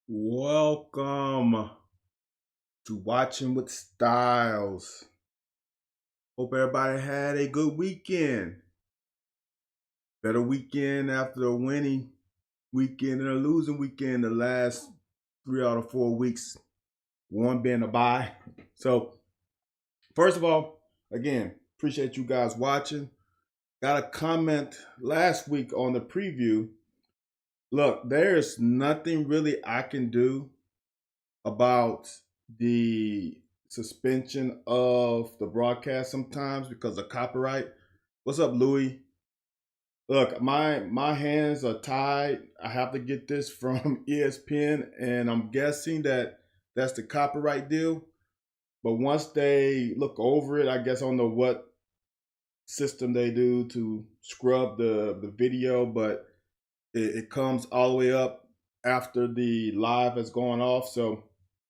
Welcome to Watching with Styles. Hope everybody had a good weekend. Better weekend after a winning weekend and a losing weekend the last 3 out of 4 weeks. One being a bye. So, first of all, again, appreciate you guys watching. Got a comment last week on the preview. Look, there's nothing really I can do about the suspension of the broadcast sometimes because of copyright. What's up, Louis? Look, my hands are tied. I have to get this from ESPN, and I'm guessing that that's the copyright deal. But once they look over it, I guess I don't know what system they do to scrub the video, but it comes all the way up after the live has gone off. So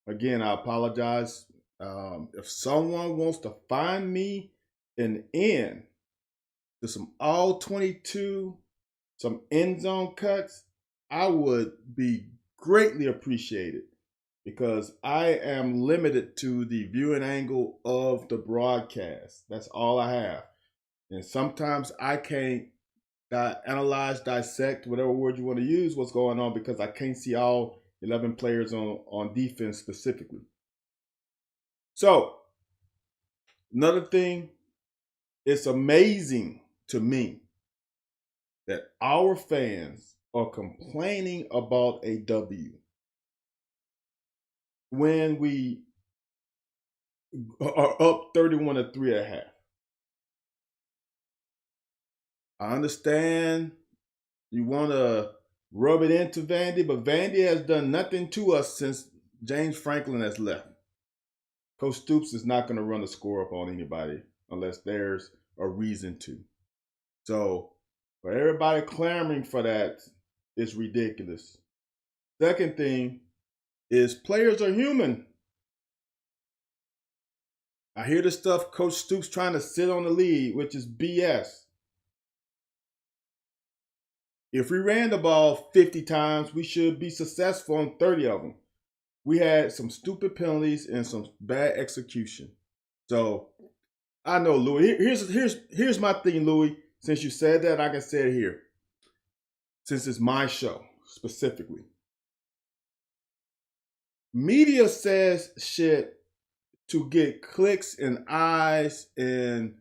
again, I apologize. If someone wants to find me an end to some all 22, some end zone cuts, I would be greatly appreciated because I am limited to the viewing angle of the broadcast. That's all I have. And sometimes I can't analyze, dissect, whatever word you want to use, what's going on because I can't see all 11 players on defense specifically. So, another thing, it's amazing to me that our fans are complaining about a W when we are up 31-3.5. I understand you want to rub it into Vandy, but Vandy has done nothing to us since James Franklin has left. Coach Stoops is not going to run the score up on anybody unless there's a reason to. So, for everybody clamoring for that, it's ridiculous. Second thing is players are human. I hear the stuff Coach Stoops trying to sit on the lead, which is BS. If we ran the ball 50 times, we should be successful on 30 of them. We had some stupid penalties and some bad execution. So I know, Louis. Here's my thing, Louis. Since you said that, I can say it here. Since it's my show specifically, media says shit to get clicks and eyes and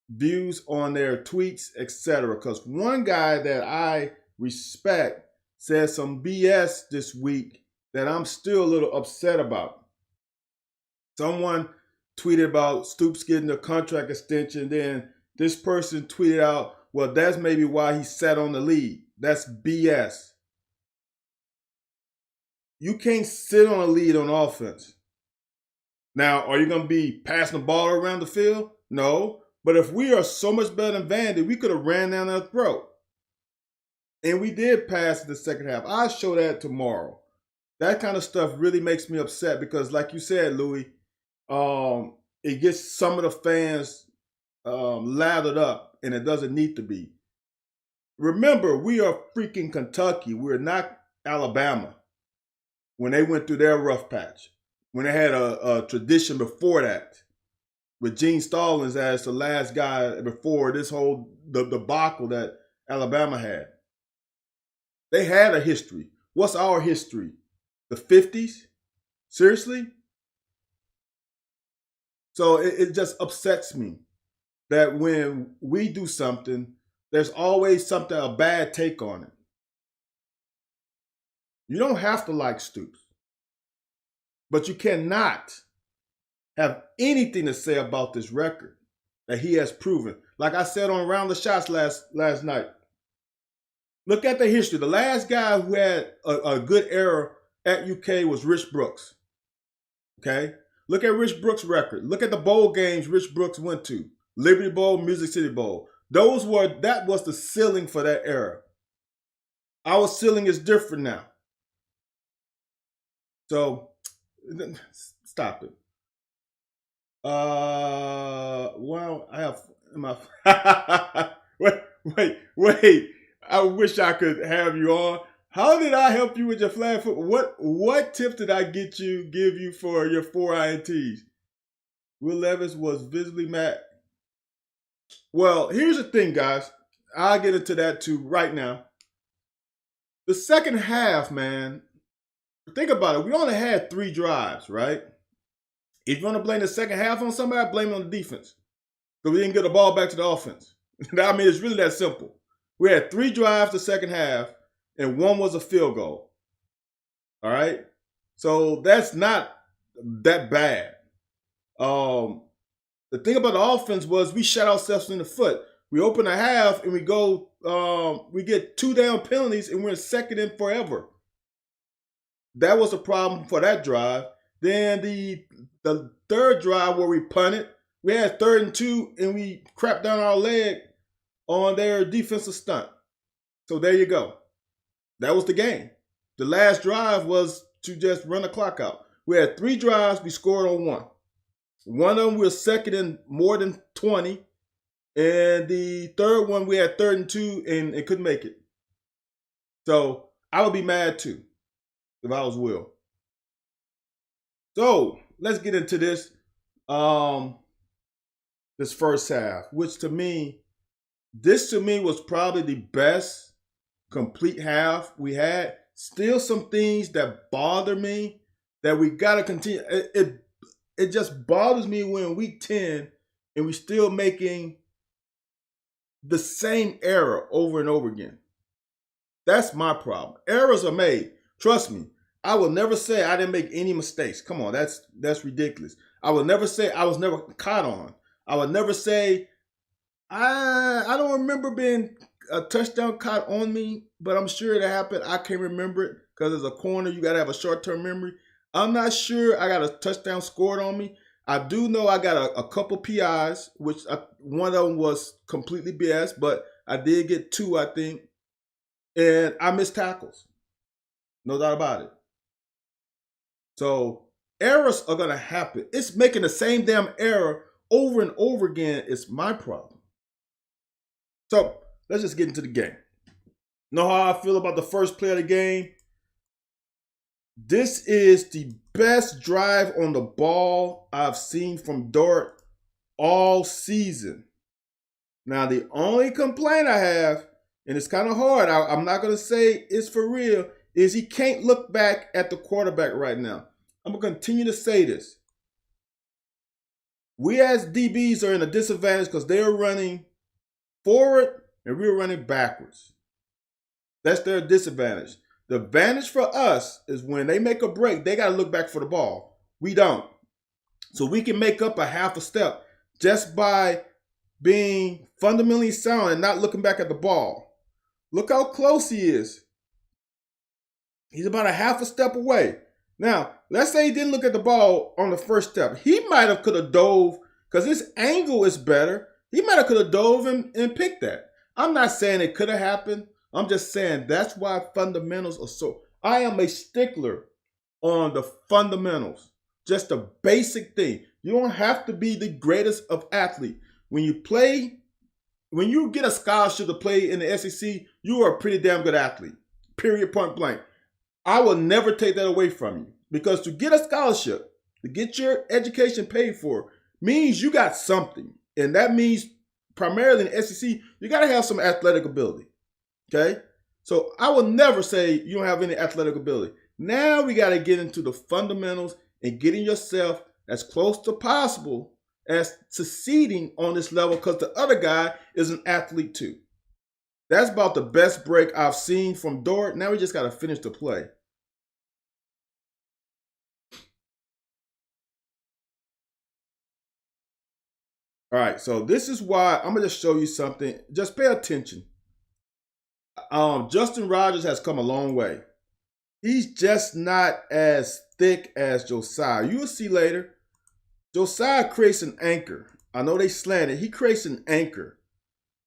views on their tweets, etc. Because one guy that I respect said some BS this week that I'm still a little upset about. Someone tweeted about Stoops getting a contract extension. Then this person tweeted out, well, that's maybe why he sat on the lead. That's BS. You can't sit on a lead on offense. Now, are you going to be passing the ball around the field? No. But if we are so much better than Vandy, we could have ran down their throat. And we did pass in the second half. I'll show that tomorrow. That kind of stuff really makes me upset because, like you said, Louis, it gets some of the fans lathered up, and it doesn't need to be. Remember, we are freaking Kentucky. We're not Alabama when they went through their rough patch, when they had a tradition before that with Gene Stallings as the last guy before this whole debacle that Alabama had. They had a history. What's our history? The 50s? Seriously? So it just upsets me that when we do something, there's always something, a bad take on it. You don't have to like Stoops, but you cannot have anything to say about this record that he has proven. Like I said on Round the Shots last night, look at the history. The last guy who had a good era at UK was Rich Brooks. Okay? Look at Rich Brooks' record. Look at the bowl games Rich Brooks went to. Liberty Bowl, Music City Bowl. That was the ceiling for that era. Our ceiling is different now. So, stop it. Well, I have my. wait. I wish I could have you on. How did I help you with your flag football? What tips did I give you for your 4 INTs? Will Levis was visibly mad. Well, here's the thing, guys. I'll get into that too right now. The second half, man, think about it. We only had 3 drives, right? If you want to blame the second half on somebody, blame it on the defense. Because we didn't get the ball back to the offense. I mean, it's really that simple. We had 3 drives the second half, and 1 was a field goal. All right? So that's not that bad. The thing about the offense was we shot ourselves in the foot. We open a half and we get 2 down penalties and we're second in forever. That was a problem for that drive. Then the third drive where we punted, we had 3rd and 2 and we crapped down our leg on their defensive stunt. So there you go. That was the game. The last drive was to just run the clock out. We had 3 drives, we scored on 1. One of them we were second in more than 20. And the third one we had 3rd and 2 and it couldn't make it. So I would be mad too if I was Will. So let's get into this this first half, which to me was probably the best complete half we had. Still some things that bother me that we got to continue. It just bothers me when in week 10 and we still making the same error over and over again. That's my problem. Errors are made. Trust me. I will never say I didn't make any mistakes. Come on, that's ridiculous. I will never say I was never caught on. I would never say I don't remember being a touchdown caught on me, but I'm sure it happened. I can't remember it because as a corner, you got to have a short-term memory. I'm not sure I got a touchdown scored on me. I do know I got a couple PIs, which one of them was completely BS, but I did get 2, I think. And I missed tackles. No doubt about it. So errors are going to happen. It's making the same damn error over and over again is my problem. So let's just get into the game. Know how I feel about the first play of the game? This is the best drive on the ball I've seen from Dort all season. Now, the only complaint I have, and it's kind of hard, I'm not going to say it's for real, is he can't look back at the quarterback right now. I'm going to continue to say this. We as DBs are in a disadvantage because they're running forward and we're running backwards. That's their disadvantage. The advantage for us is when they make a break, they got to look back for the ball. We don't. So we can make up a half a step just by being fundamentally sound and not looking back at the ball. Look how close he is. He's about a half a step away. Now, let's say he didn't look at the ball on the first step. He might have could have dove because his angle is better. He might have could have dove and picked that. I'm not saying it could have happened. I'm just saying that's why fundamentals are so. I am a stickler on the fundamentals. Just a basic thing. You don't have to be the greatest of athlete. When you get a scholarship to play in the SEC, you are a pretty damn good athlete. Period, point blank. I will never take that away from you. Because to get a scholarship, to get your education paid for, means you got something. And that means primarily in the SEC, you got to have some athletic ability. Okay? So I will never say you don't have any athletic ability. Now we got to get into the fundamentals and getting yourself as close to possible as succeeding on this level because the other guy is an athlete too. That's about the best break I've seen from Dort. Now we just got to finish the play. All right, so this is why I'm going to just show you something. Just pay attention. Justin Rogers has come a long way. He's just not as thick as Josiah. You'll see later. Josiah creates an anchor. I know they slanted. He creates an anchor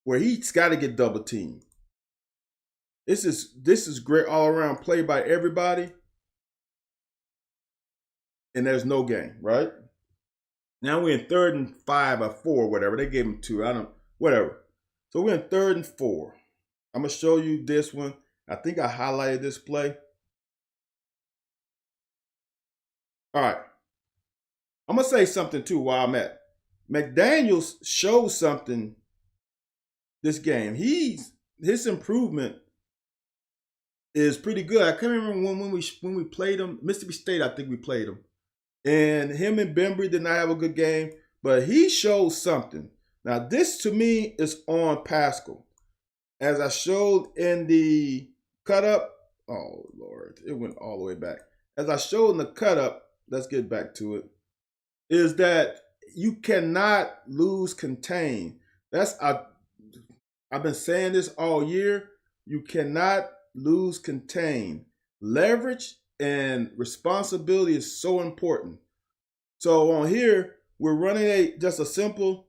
where he's got to get double teamed. This is great all around play by everybody. And there's no game, right? Now we're in 3rd and 5 or 4, whatever. They gave him 2. Whatever. So we're in 3rd and 4. I'm going to show you this one. I think I highlighted this play. All right. I'm going to say something too while I'm at. McDaniels showed something this game. His improvement is pretty good. I can't remember when we played him. Mississippi State, I think we played him. And him and Bembry did not have a good game, but he showed something. Now, this to me is on Pascal. As I showed in the cut up, oh Lord, it went all the way back. As I showed in the cut up, let's get back to it, is that you cannot lose contain. I've been saying this all year. You cannot lose contain. Leverage and responsibility is so important. So on here, we're running just a simple,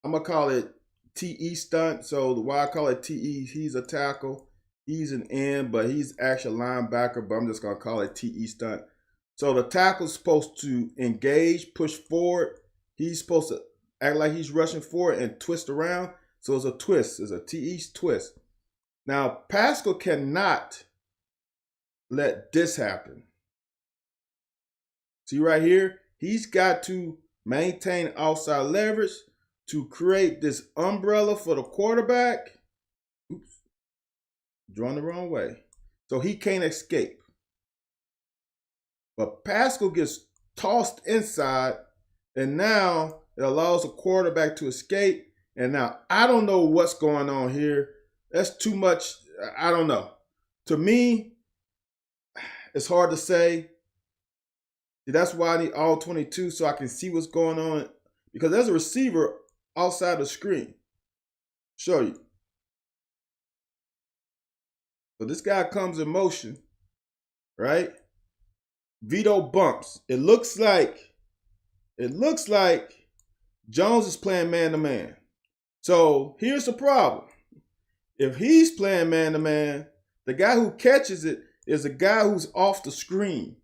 I'm going to call it TE stunt. So why I call it TE, he's a tackle. He's an end, but he's actually a linebacker, but I'm just going to call it TE stunt. So the tackle's supposed to engage, push forward. He's supposed to act like he's rushing forward and twist around. So it's a twist. It's a TE twist. Now, Pascal cannot let this happen. See right here? He's got to maintain outside leverage to create this umbrella for the quarterback. Oops. Drawn the wrong way. So he can't escape. But Pascal gets tossed inside, and now it allows the quarterback to escape. And now I don't know what's going on here. That's too much. I don't know. To me, it's hard to say. That's why I need all 22 so I can see what's going on. Because there's a receiver outside the screen. Show you. So this guy comes in motion, right? Vito bumps. It looks like Jones is playing man-to-man. So here's the problem. If he's playing man-to-man, the guy who catches it is a guy who's off the screen.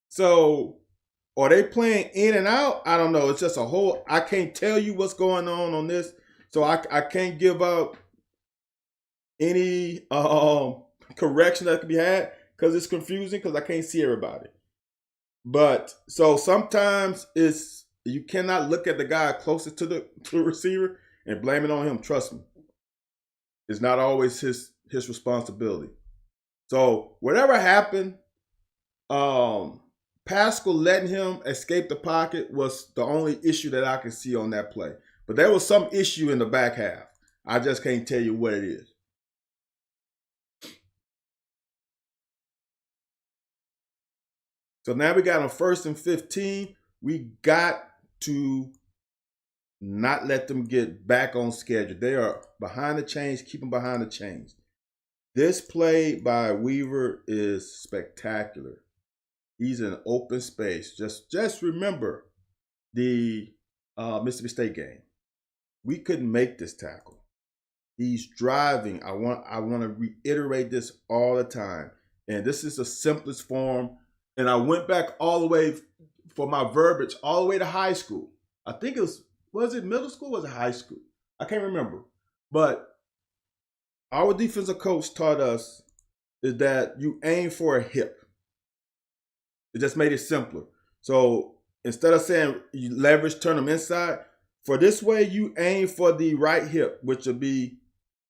So are they playing in and out? I don't know. It's just I can't tell you what's going on this. So I can't give up any correction that can be had because it's confusing because I can't see everybody. But so sometimes you cannot look at the guy closest to the receiver and blame it on him. Trust me. It's not always his responsibility. So whatever happened, Pascal letting him escape the pocket was the only issue that I could see on that play. But there was some issue in the back half. I just can't tell you what it is. So now we got on 1st and 15. We got to not let them get back on schedule. They are behind the chains, keep them behind the chains. This play by Weaver is spectacular. He's in open space. Just remember the Mississippi State game. We couldn't make this tackle. He's driving. I want to reiterate this all the time. And this is the simplest form. And I went back all the way for my verbiage, all the way to high school. I think it was it middle school or was it high school? I can't remember. But our defensive coach taught us is that you aim for a hip. It just made it simpler. So instead of saying you leverage, turn them inside, for this way you aim for the right hip, which will be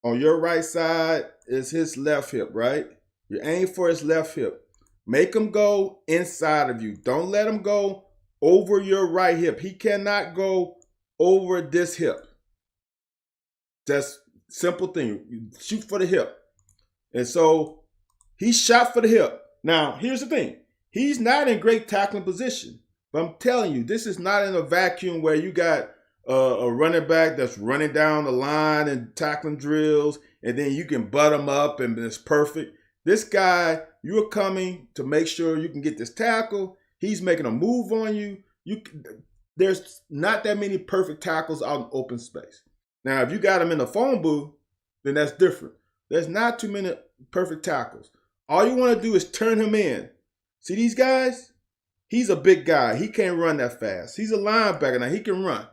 on your right side is his left hip, right? You aim for his left hip. Make him go inside of you. Don't let him go over your right hip. He cannot go over this hip. Just simple thing. You shoot for the hip. And so he shot for the hip. Now, here's the thing. He's not in great tackling position. But I'm telling you, this is not in a vacuum where you got a running back that's running down the line and tackling drills, and then you can butt him up and it's perfect. This guy, you're coming to make sure you can get this tackle. He's making a move on you. There's not that many perfect tackles out in open space. Now, if you got him in the phone booth, then that's different. There's not too many perfect tackles. All you want to do is turn him in. See these guys? He's a big guy. He can't run that fast. He's a linebacker. Now, he can run.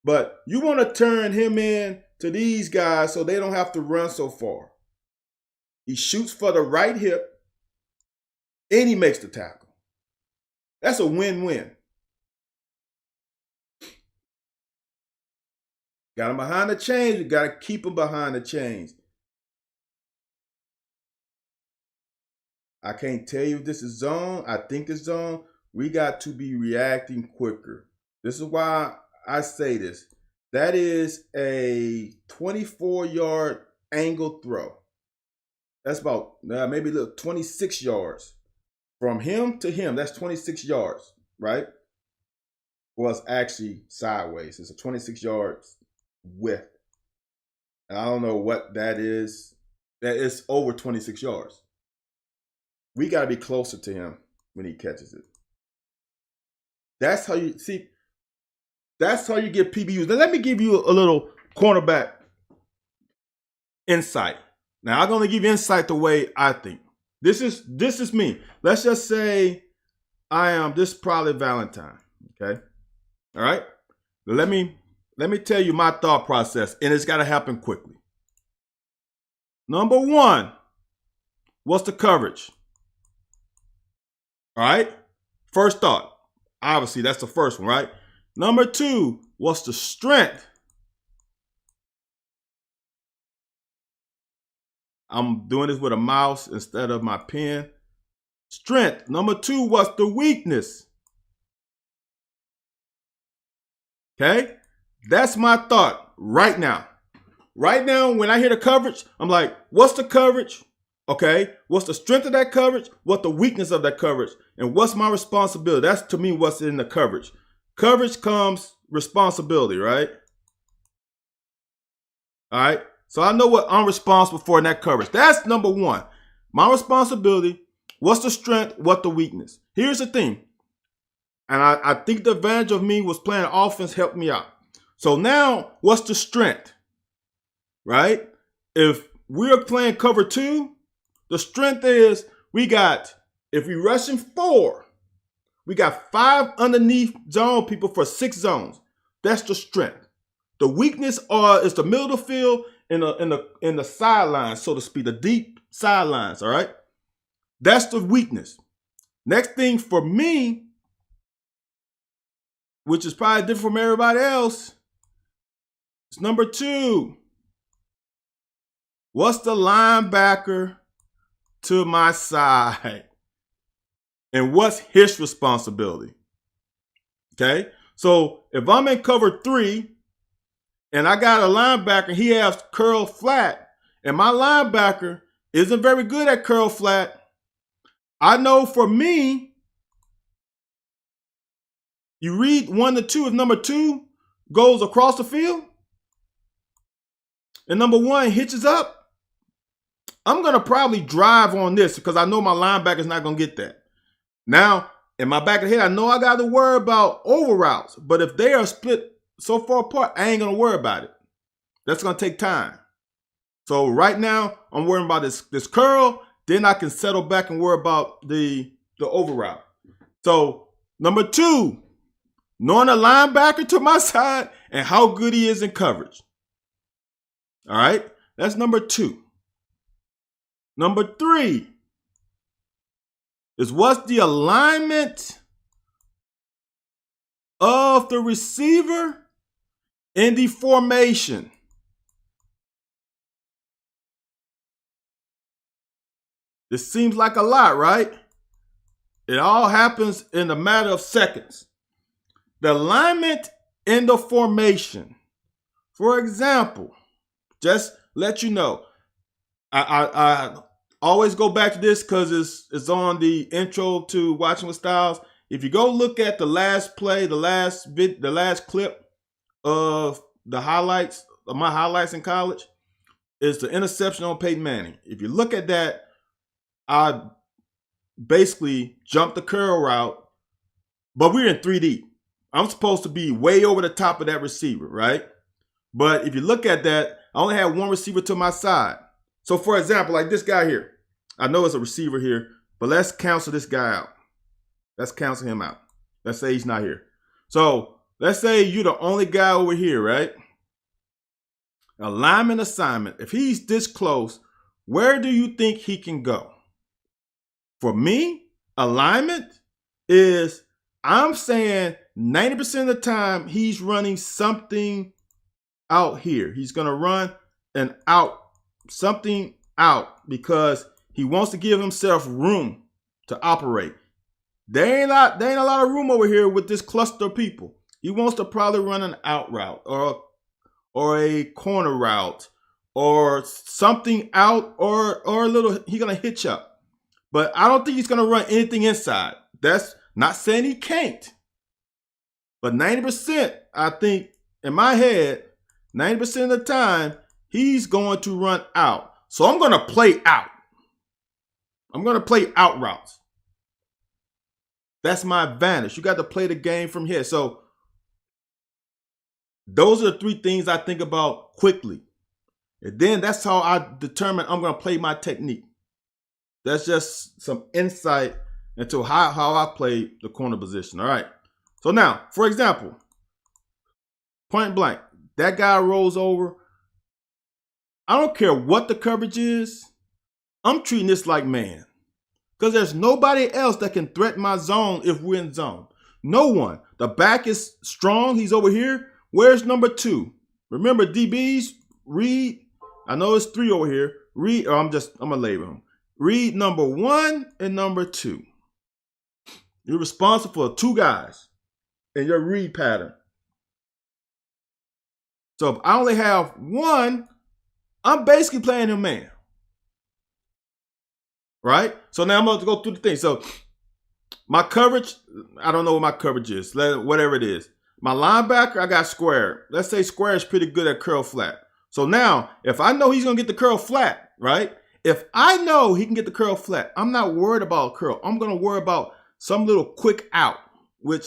But you want to turn him in to these guys so they don't have to run so far. He shoots for the right hip, and he makes the tackle. That's a win-win. Got him behind the chains. We got to keep him behind the chains. I can't tell you if this is zone. I think it's zone. We got to be reacting quicker. This is why I say this. That is a 24-yard angle throw. That's about maybe a little 26 yards. From him to him, that's 26 yards, right? Well, it's actually sideways. It's a 26 yards width. And I don't know what that is. That is over 26 yards. We got to be closer to him when he catches it. That's how you see. That's how you get PBUs. Now let me give you a little cornerback insight. Now I'm going to give you insight the way I think. This is me. Let's just say this is probably Valentine. Okay, all right. Let me tell you my thought process, and it's got to happen quickly. Number one, what's the coverage? All right. First thought. Obviously, that's the first one, right? Number two, what's the strength? I'm doing this with a mouse instead of my pen. Strength. Number two, what's the weakness? Okay? That's my thought right now. Right now, when I hear the coverage, I'm like, what's the coverage? Okay, what's the strength of that coverage? What's the weakness of that coverage? And what's my responsibility? That's to me what's in the coverage. Coverage comes responsibility, right? All right. So I know what I'm responsible for in that coverage. That's number one. My responsibility. What's the strength? What's the weakness? Here's the thing. And I think the advantage of me was playing offense helped me out. So now, what's the strength? Right? If we're playing cover two, the strength is if we rushing 4, we got 5 underneath zone people for 6 zones. That's the strength. The weakness is the middle of the field in the sidelines, so to speak, the deep sidelines. All right, that's the weakness. Next thing for me, which is probably different from everybody else, is number 2. What's the linebacker to my side? And what's his responsibility? Okay, so if I'm in cover 3 and I got a linebacker, he has curl flat, and my linebacker isn't very good at curl flat, I know for me, you read 1 to 2, if number 2 goes across the field and number 1 hitches up, I'm going to probably drive on this because I know my linebacker's not going to get that. Now, in my back of the head, I know I got to worry about over routes. But if they are split so far apart, I ain't going to worry about it. That's going to take time. So right now, I'm worrying about this curl. Then I can settle back and worry about the over route. So number 2, knowing a linebacker to my side and how good he is in coverage. All right, that's number 2. Number 3 is what's the alignment of the receiver in the formation. This seems like a lot, right? It all happens in a matter of seconds. The alignment in the formation. For example, just let you know, I always go back to this because it's on the intro to Watching with Styles. If you go look at the last play, the last clip of the highlights, of my highlights in college, is the interception on Peyton Manning. If you look at that, I basically jumped the curl route, but we're in 3D. I'm supposed to be way over the top of that receiver, right? But if you look at that, I only had one receiver to my side. So for example, like this guy here, I know it's a receiver here, but let's cancel this guy out. Let's cancel him out. Let's say he's not here. So let's say you're the only guy over here, right? Alignment assignment. If he's this close, Where do you think he can go? For me, alignment is, I'm saying 90% of the time he's running something out here. He's going to run an out, something out, because he wants to give himself room to operate. There ain't a lot of room over here with this cluster of people. He wants to probably run an out route or a corner route or something out or a little, he's going to hitch up. But I don't think he's going to run anything inside. That's not saying he can't. But 90%, I think, in my head, 90% of the time, he's going to run out. So I'm going to play out. I'm going to play out routes. That's my advantage. You got to play the game from here. So those are the three things I think about quickly. And then that's how I determine I'm going to play my technique. That's just some insight into how I play the corner position. All right. So now, for example, point blank, that guy rolls over. I don't care what the coverage is. I'm treating this like man. Because there's nobody else that can threaten my zone if we're in zone. No one. The back is strong. He's over here. Where's number 2? Remember, DBs, read. I know it's 3 over here. Read, or I'm going to label him. Read number 1 and number 2. You're responsible for 2 guys in your read pattern. So if I only have 1, I'm basically playing him man. Right? So now I'm going to go through the thing. So my coverage, I don't know what my coverage is, whatever it is. My linebacker, I got square. Let's say square is pretty good at curl flat. So now, if I know he's going to get the curl flat, right? If I know he can get the curl flat, I'm not worried about curl. I'm going to worry about some little quick out, which,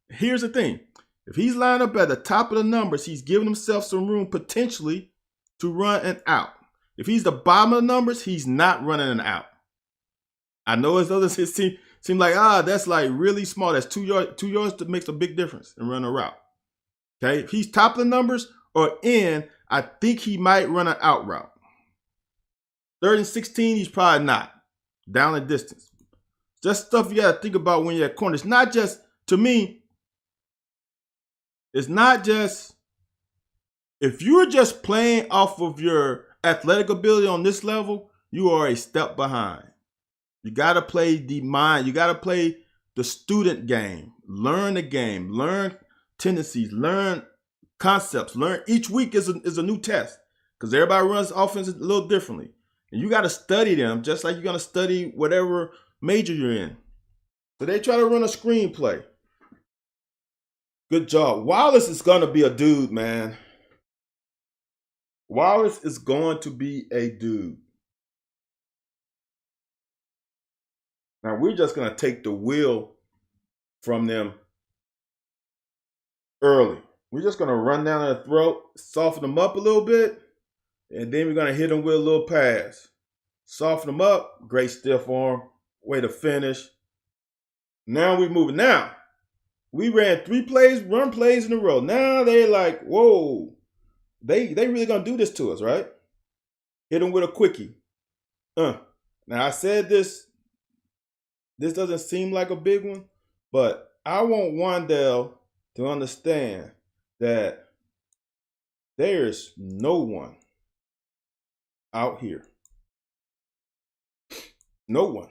here's the thing. If he's lined up at the top of the numbers, he's giving himself some room potentially to run an out. If he's the bottom of the numbers, he's not running an out. I know it doesn't seem like, that's like really small. That's 2 yards. 2 yards that makes a big difference in running a route. Okay, if he's top of the numbers or in, I think he might run an out route. 3rd and 16, he's probably not. Down the distance. Just stuff you got to think about when you're at corner. It's not just, to me, it's not just, if you're just playing off of your athletic ability on this level, you are a step behind. You got to play the mind. You got to play the student game. Learn the game. Learn tendencies. Learn concepts. Learn each week is a new test because everybody runs offense a little differently. And you got to study them just like you're going to study whatever major you're in. So they try to run a screenplay. Good job. Wallace is going to be a dude, man. Wallace is going to be a dude. Now, we're just going to take the wheel from them early. We're just going to run down their throat, soften them up a little bit, and then we're going to hit them with a little pass. Soften them up, great stiff arm, way to finish. Now we're moving. Now, we ran 3 plays, run plays in a row. Now they're like, whoa, they really going to do this to us, right? Hit them with a quickie. Now, I said this doesn't seem like a big one, but I want Wandell to understand that there's no one out here. No one.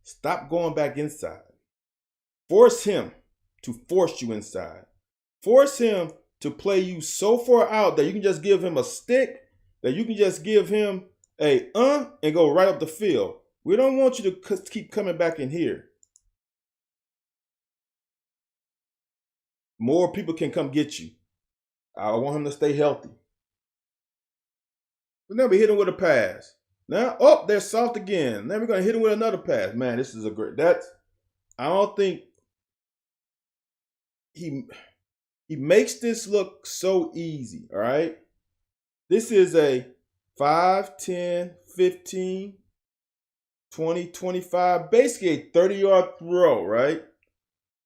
Stop going back inside. Force him to force you inside. Force him to play you so far out that you can just give him a stick, that you can just give him a and go right up the field. We don't want you to keep coming back in here. More people can come get you. I want him to stay healthy. But then we hit him with a pass. Now, they're soft again. Then we're going to hit him with another pass. Man, this is a great, I don't think he makes this look so easy, all right? This is a 5, 10, 15, 20, 25, basically a 30-yard throw, right?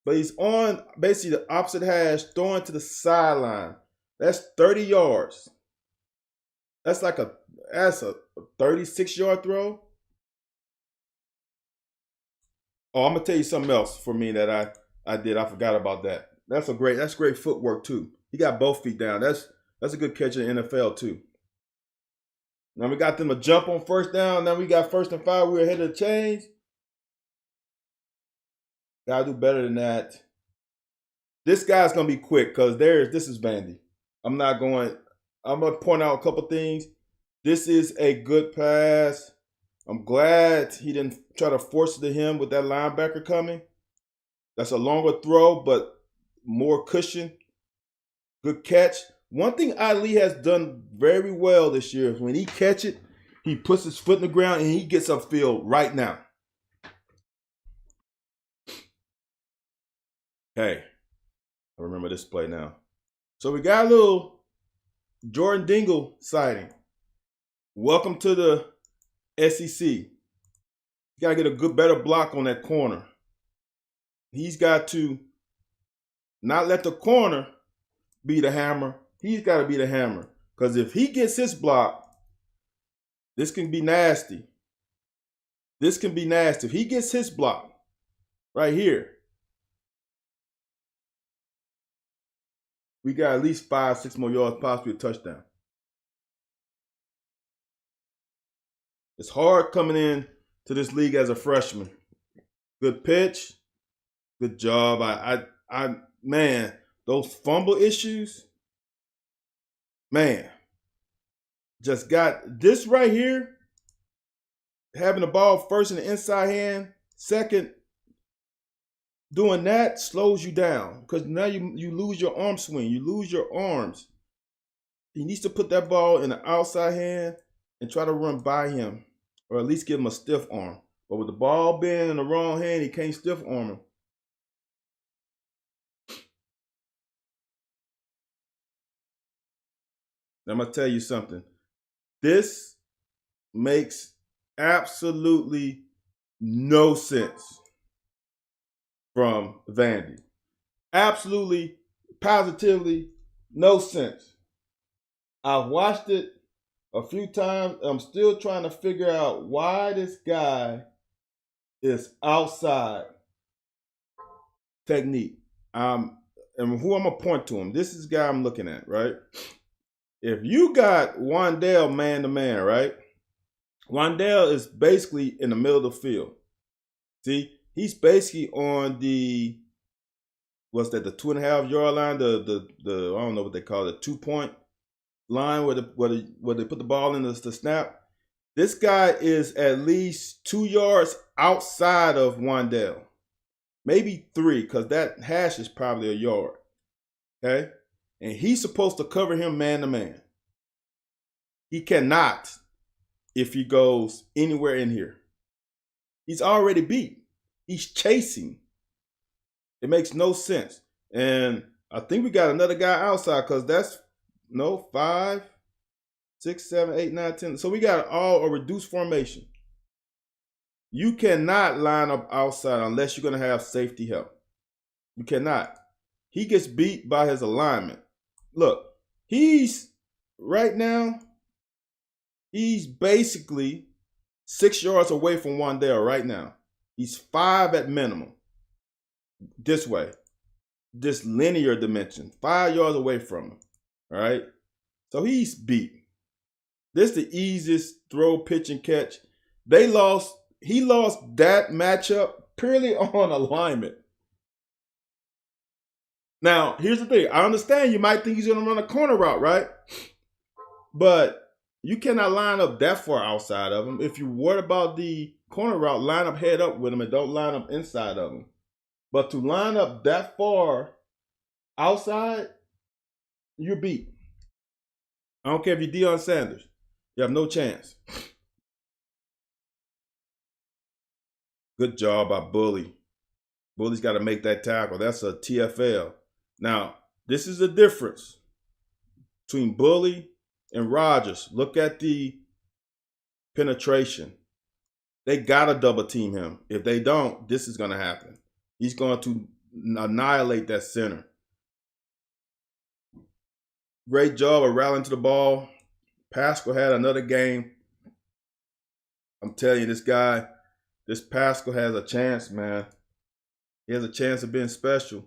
But he's on basically the opposite hash, throwing to the sideline. That's 30 yards. That's like That's a 36-yard throw. Oh, I'm gonna tell you something else for me that I did. I forgot about that. That's great footwork too. He got both feet down. That's a good catch in the NFL too. Now we got them a jump on first down. Now we got 1st and 5. We're ahead of the chains. Gotta do better than that. This guy's gonna be quick because this is Vandy. I'm gonna point out a couple things. This is a good pass. I'm glad he didn't try to force it to him with that linebacker coming. That's a longer throw, but more cushion. Good catch. One thing Ali has done very well this year is when he catch it, he puts his foot in the ground and he gets upfield right now. Hey, I remember this play now. So we got a little Jordan Dingle sighting. Welcome to the SEC. You got to get a better block on that corner. He's got to not let the corner be the hammer. He's got to be the hammer. Because if he gets his block, this can be nasty. This can be nasty. If he gets his block right here, we got at least 5-6 more yards, possibly a touchdown. It's hard coming in to this league as a freshman. Good pitch. Good job. Man, those fumble issues, man, just got this right here. Having the ball first in the inside hand, second, doing that slows you down because now you lose your arm swing. You lose your arms. He needs to put that ball in the outside hand and try to run by him or at least give him a stiff arm. But with the ball being in the wrong hand, he can't stiff arm him. I'm going to tell you something. This makes absolutely no sense from Vandy. Absolutely, positively, no sense. I've watched it a few times. I'm still trying to figure out why this guy is outside technique. And who I'm going to point to him. This is the guy I'm looking at, right? If you got Wandale man-to-man, right? Wandale is basically in the middle of the field. See? He's basically on the, what's that, the 2.5-yard line, the I don't know what they call it, 2-point line where they put the ball in the snap. This guy is at least 2 yards outside of Wandale. Maybe 3, because that hash is probably a yard. Okay? And he's supposed to cover him man-to-man. He cannot if he goes anywhere in here. He's already beat. He's chasing. It makes no sense. And I think we got another guy outside because that's, 5, 6, 7, 8, 9, 10. So we got all a reduced formation. You cannot line up outside unless you're going to have safety help. You cannot. He gets beat by his alignment. Look, right now, he's basically 6 yards away from Wandale right now. He's 5 at minimum. This way. This linear dimension. 5 yards away from him. All right? So he's beat. This is the easiest throw, pitch, and catch. He lost that matchup purely on alignment. Now, here's the thing. I understand you might think he's going to run a corner route, right? But you cannot line up that far outside of him. If you're worried about the corner route, line up head up with him and don't line up inside of him. But to line up that far outside, you're beat. I don't care if you're Deion Sanders. You have no chance. Good job by Bully. Bully's got to make that tackle. That's a TFL. Now, this is the difference between Bully and Rodgers. Look at the penetration. They got to double team him. If they don't, this is going to happen. He's going to annihilate that center. Great job of rallying to the ball. Pascal had another game. I'm telling you, this Pascal has a chance, man. He has a chance of being special.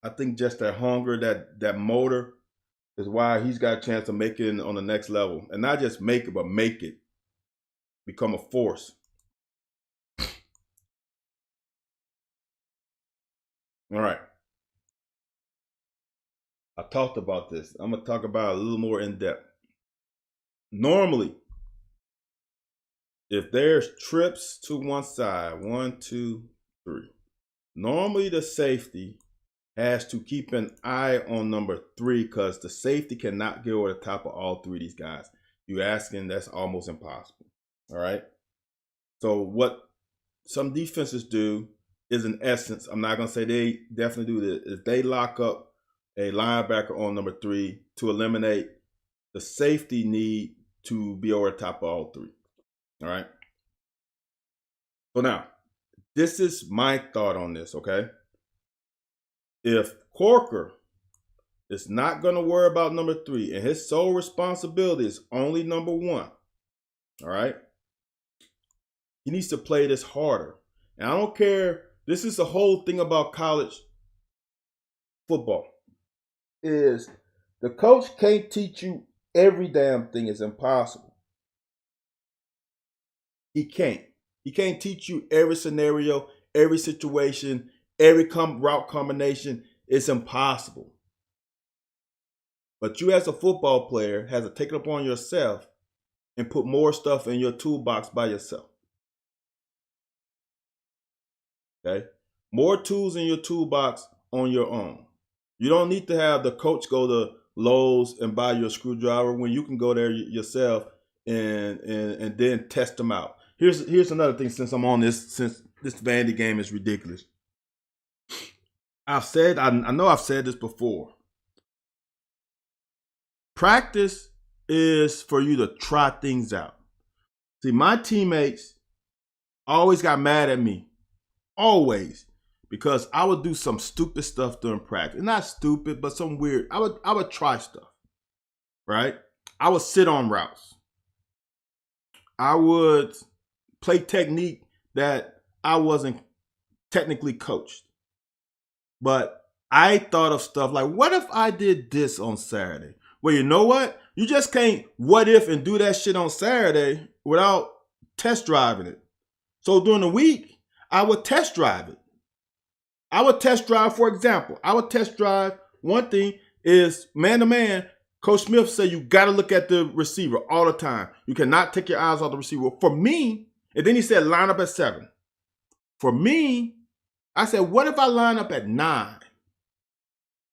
I think just that hunger, that motor, is why he's got a chance of making it on the next level. And not just make it, but make it. Become a force. All right. I talked about this. I'm going to talk about it a little more in depth. Normally, if there's trips to one side, 1, 2, 3, normally the safety has to keep an eye on number 3 because the safety cannot get over the top of all 3 of these guys. You asking, that's almost impossible. All right. So what some defenses do is, in essence, I'm not going to say they definitely do this, is they lock up a linebacker on number 3 to eliminate the safety need to be over the top of all 3. All right. So now, this is my thought on this, okay? If Corker is not going to worry about number 3 and his sole responsibility is only number 1, all right, he needs to play this harder. And I don't care. This is the whole thing about college football is the coach can't teach you every damn thing. It's impossible. He can't. He can't teach you every scenario, every situation, every route combination. It's impossible. But you as a football player has to take it upon yourself and put more stuff in your toolbox by yourself. Okay? More tools in your toolbox on your own. You don't need to have the coach go to Lowe's and buy you a screwdriver when you can go there yourself and then test them out. Here's another thing since I'm on this, since this Vandy game is ridiculous. I know I've said this before. Practice is for you to try things out. See, my teammates always got mad at me. Always. Because I would do some stupid stuff during practice. Not stupid, but some weird. I would try stuff. Right? I would sit on routes. I would play technique that I wasn't technically coached. But I thought of stuff like, what if I did this on Saturday? Well, you know what? You just can't what if and do that shit on Saturday without test driving it. So during the week, I would test drive it. I would test drive, for example, one thing is man-to-man. Coach Smith said you got to look at the receiver all the time. You cannot take your eyes off the receiver. For me, and then he said line up at 7. For me, I said, what if I line up at 9?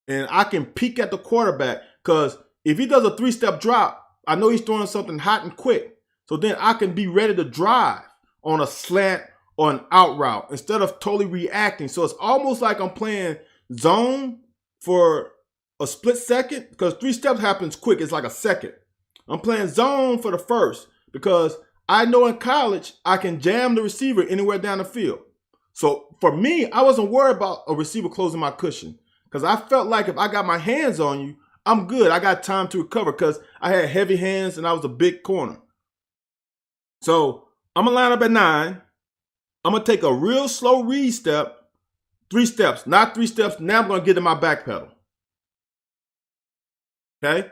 And I can peek at the quarterback because if he does a 3-step drop, I know he's throwing something hot and quick. So then I can be ready to drive on a slant or an out route instead of totally reacting. So it's almost like I'm playing zone for a split second because 3 steps happens quick. It's like a second. I'm playing zone for the first because I know in college I can jam the receiver anywhere down the field. So for me, I wasn't worried about a receiver closing my cushion because I felt like if I got my hands on you, I'm good. I got time to recover because I had heavy hands and I was a big corner. So I'm going to line up at 9. I'm going to take a real slow read step, 3 steps, not 3 steps. Now I'm going to get in my back pedal. Okay?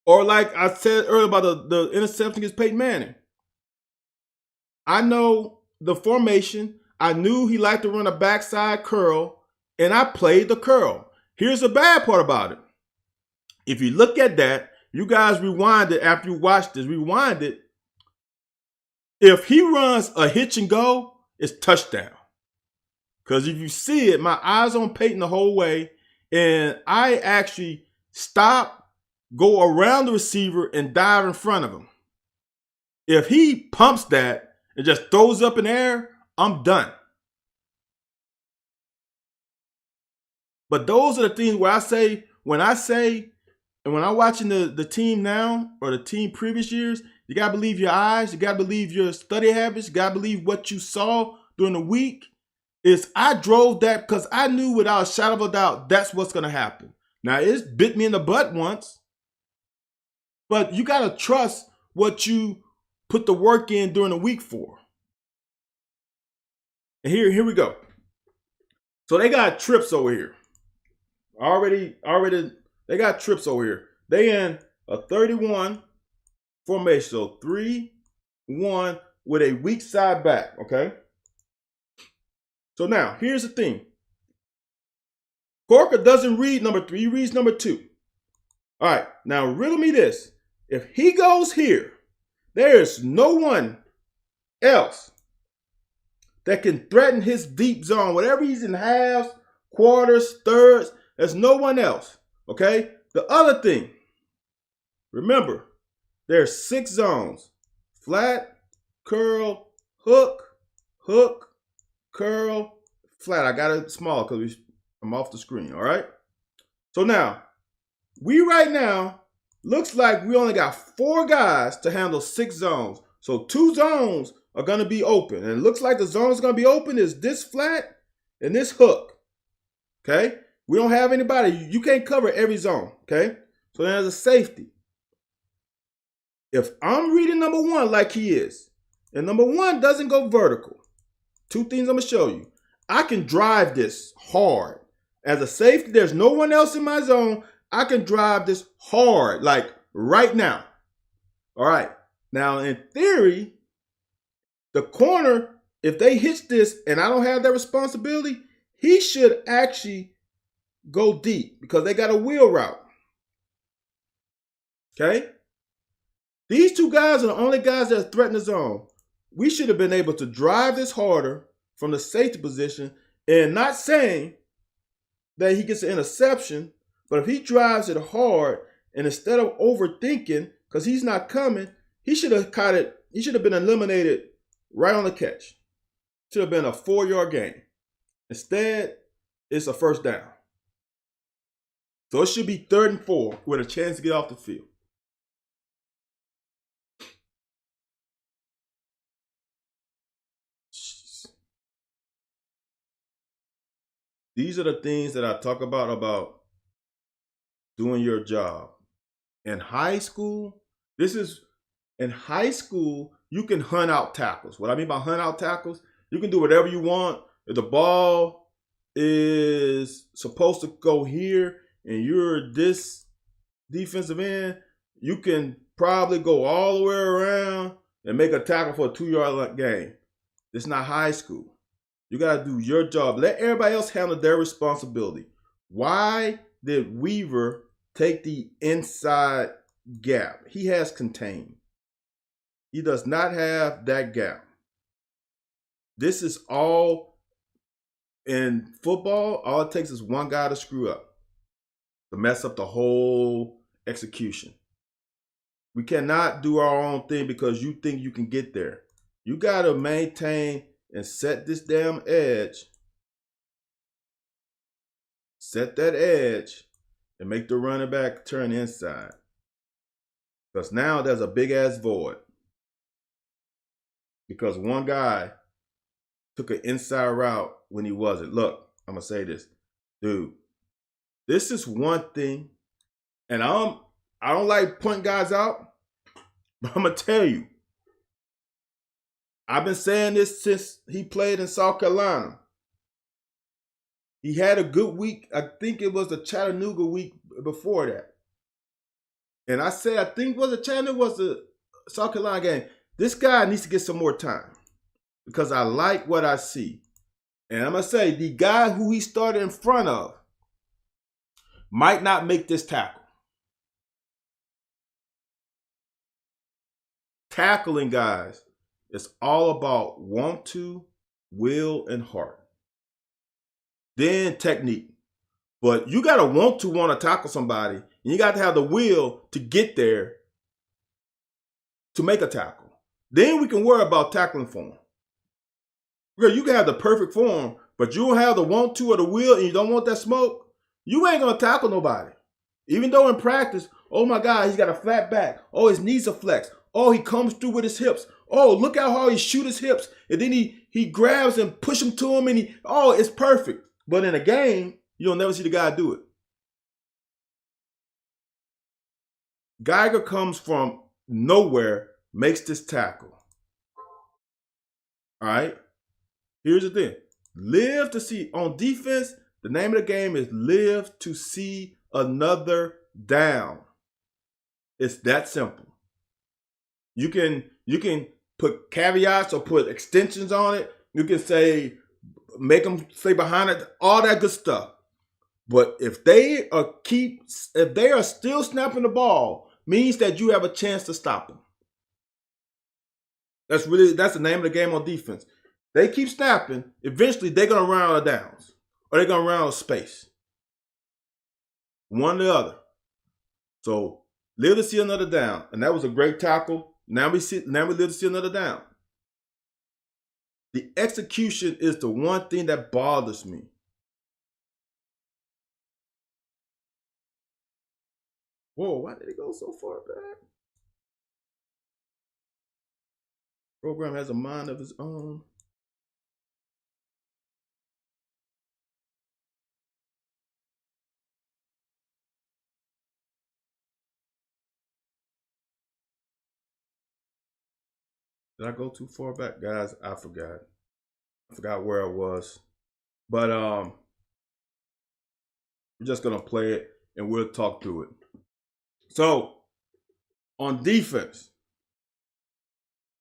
Or like I said earlier about the interception against Peyton Manning. I know the formation. I knew he liked to run a backside curl, and I played the curl. Here's the bad part about it. If you look at that, you guys rewind it after you watch this, rewind it. If he runs a hitch and go, it's touchdown. Because if you see it, my eyes on Peyton the whole way, and I actually stop, go around the receiver, and dive in front of him. If he pumps that and just throws up in the air, I'm done. But those are the things where when I'm watching the team now or the team previous years, you got to believe your eyes. You got to believe your study habits. You got to believe what you saw during the week. I drove that because I knew without a shadow of a doubt that's what's going to happen. Now, it's bit me in the butt once. But you got to trust what you put the work in during the week for. And here we go. So they got trips over here. Already, they got trips over here. They in a 31 formation. So 3-1 with a weak side back. Okay. So now here's the thing. Corker doesn't read number 3, he reads number 2. All right, now riddle me this. If he goes here, there is no one else that can threaten his deep zone. Whatever he's in halves, quarters, thirds, there's no one else, okay? The other thing, remember, there's 6 zones. Flat, curl, hook, hook, curl, flat. I got it small because I'm off the screen, all right? So now, we right now, looks like we only got 4 guys to handle 6 zones. So 2 zones are going to be open. And it looks like the zone is going to be open is this flat and this hook, okay? We don't have anybody. You can't cover every zone, okay? So there's a safety. If I'm reading number 1 like he is, and number 1 doesn't go vertical, 2 things I'm going to show you. I can drive this hard. As a safety, there's no one else in my zone. I can drive this hard, like right now. All right. Now, in theory, the corner, if they hit this and I don't have that responsibility, he should actually go deep because they got a wheel route. Okay? These 2 guys are the only guys that threaten the zone. We should have been able to drive this harder from the safety position, and not saying that he gets an interception, but if he drives it hard and instead of overthinking, because he's not coming, he should have caught it. He should have been eliminated right on the catch. Should have been a 4-yard gain. Instead, it's a first down. So it should be 3rd and 4 with a chance to get off the field. These are the things that I talk about doing your job. In high school, in high school, you can hunt out tackles. What I mean by hunt out tackles, you can do whatever you want. If the ball is supposed to go here and you're this defensive end, you can probably go all the way around and make a tackle for a 2-yard gain. It's not high school. You got to do your job. Let everybody else handle their responsibility. Why did Weaver take the inside gap? He has contained. He does not have that gap. This is all in football. All it takes is one guy to screw up, to mess up the whole execution. We cannot do our own thing because you think you can get there. You got to maintain and set this damn edge. Set that edge and make the running back turn inside. Because now there's a big ass void. Because one guy took an inside route when he wasn't. Look, I'm going to say this. Dude, this is one thing. And I don't like pointing guys out. But I'm going to tell you. I've been saying this since he played in South Carolina. He had a good week. I think it was the Chattanooga week before that. And I said, I think was it Chattanooga was the South Carolina game. This guy needs to get some more time because I like what I see. And I'm going to say the guy who he started in front of might not make this tackle. Tackling guys. It's all about want to, will, and heart. Then technique. But you got to want to tackle somebody. And you got to have the will to get there to make a tackle. Then we can worry about tackling form. Because you can have the perfect form, but you don't have the want to or the will and you don't want that smoke, you ain't going to tackle nobody. Even though in practice, oh my God, he's got a flat back. Oh, his knees are flexed. Oh, he comes through with his hips. Oh, look how hard he shoot his hips. And then he grabs and push him to him and it's perfect. But in a game, you'll never see the guy do it. Geiger comes from nowhere, makes this tackle. All right. Here's the thing. Live to see on defense. The name of the game is live to see another down. It's that simple. You can put caveats or put extensions on it. You can say make them stay behind it, all that good stuff. But if they are still snapping the ball, means that you have a chance to stop them. That's the name of the game on defense. They keep snapping, eventually they're gonna run out of downs. Or they're gonna run out of space. One or the other. So live to see another down. And that was a great tackle. Now we live to see another down. The execution is the one thing that bothers me. Whoa, why did it go so far back? Program has a mind of its own. Did I go too far back? Guys, I forgot. I forgot where I was. But we're just gonna play it and we'll talk through it. So on defense,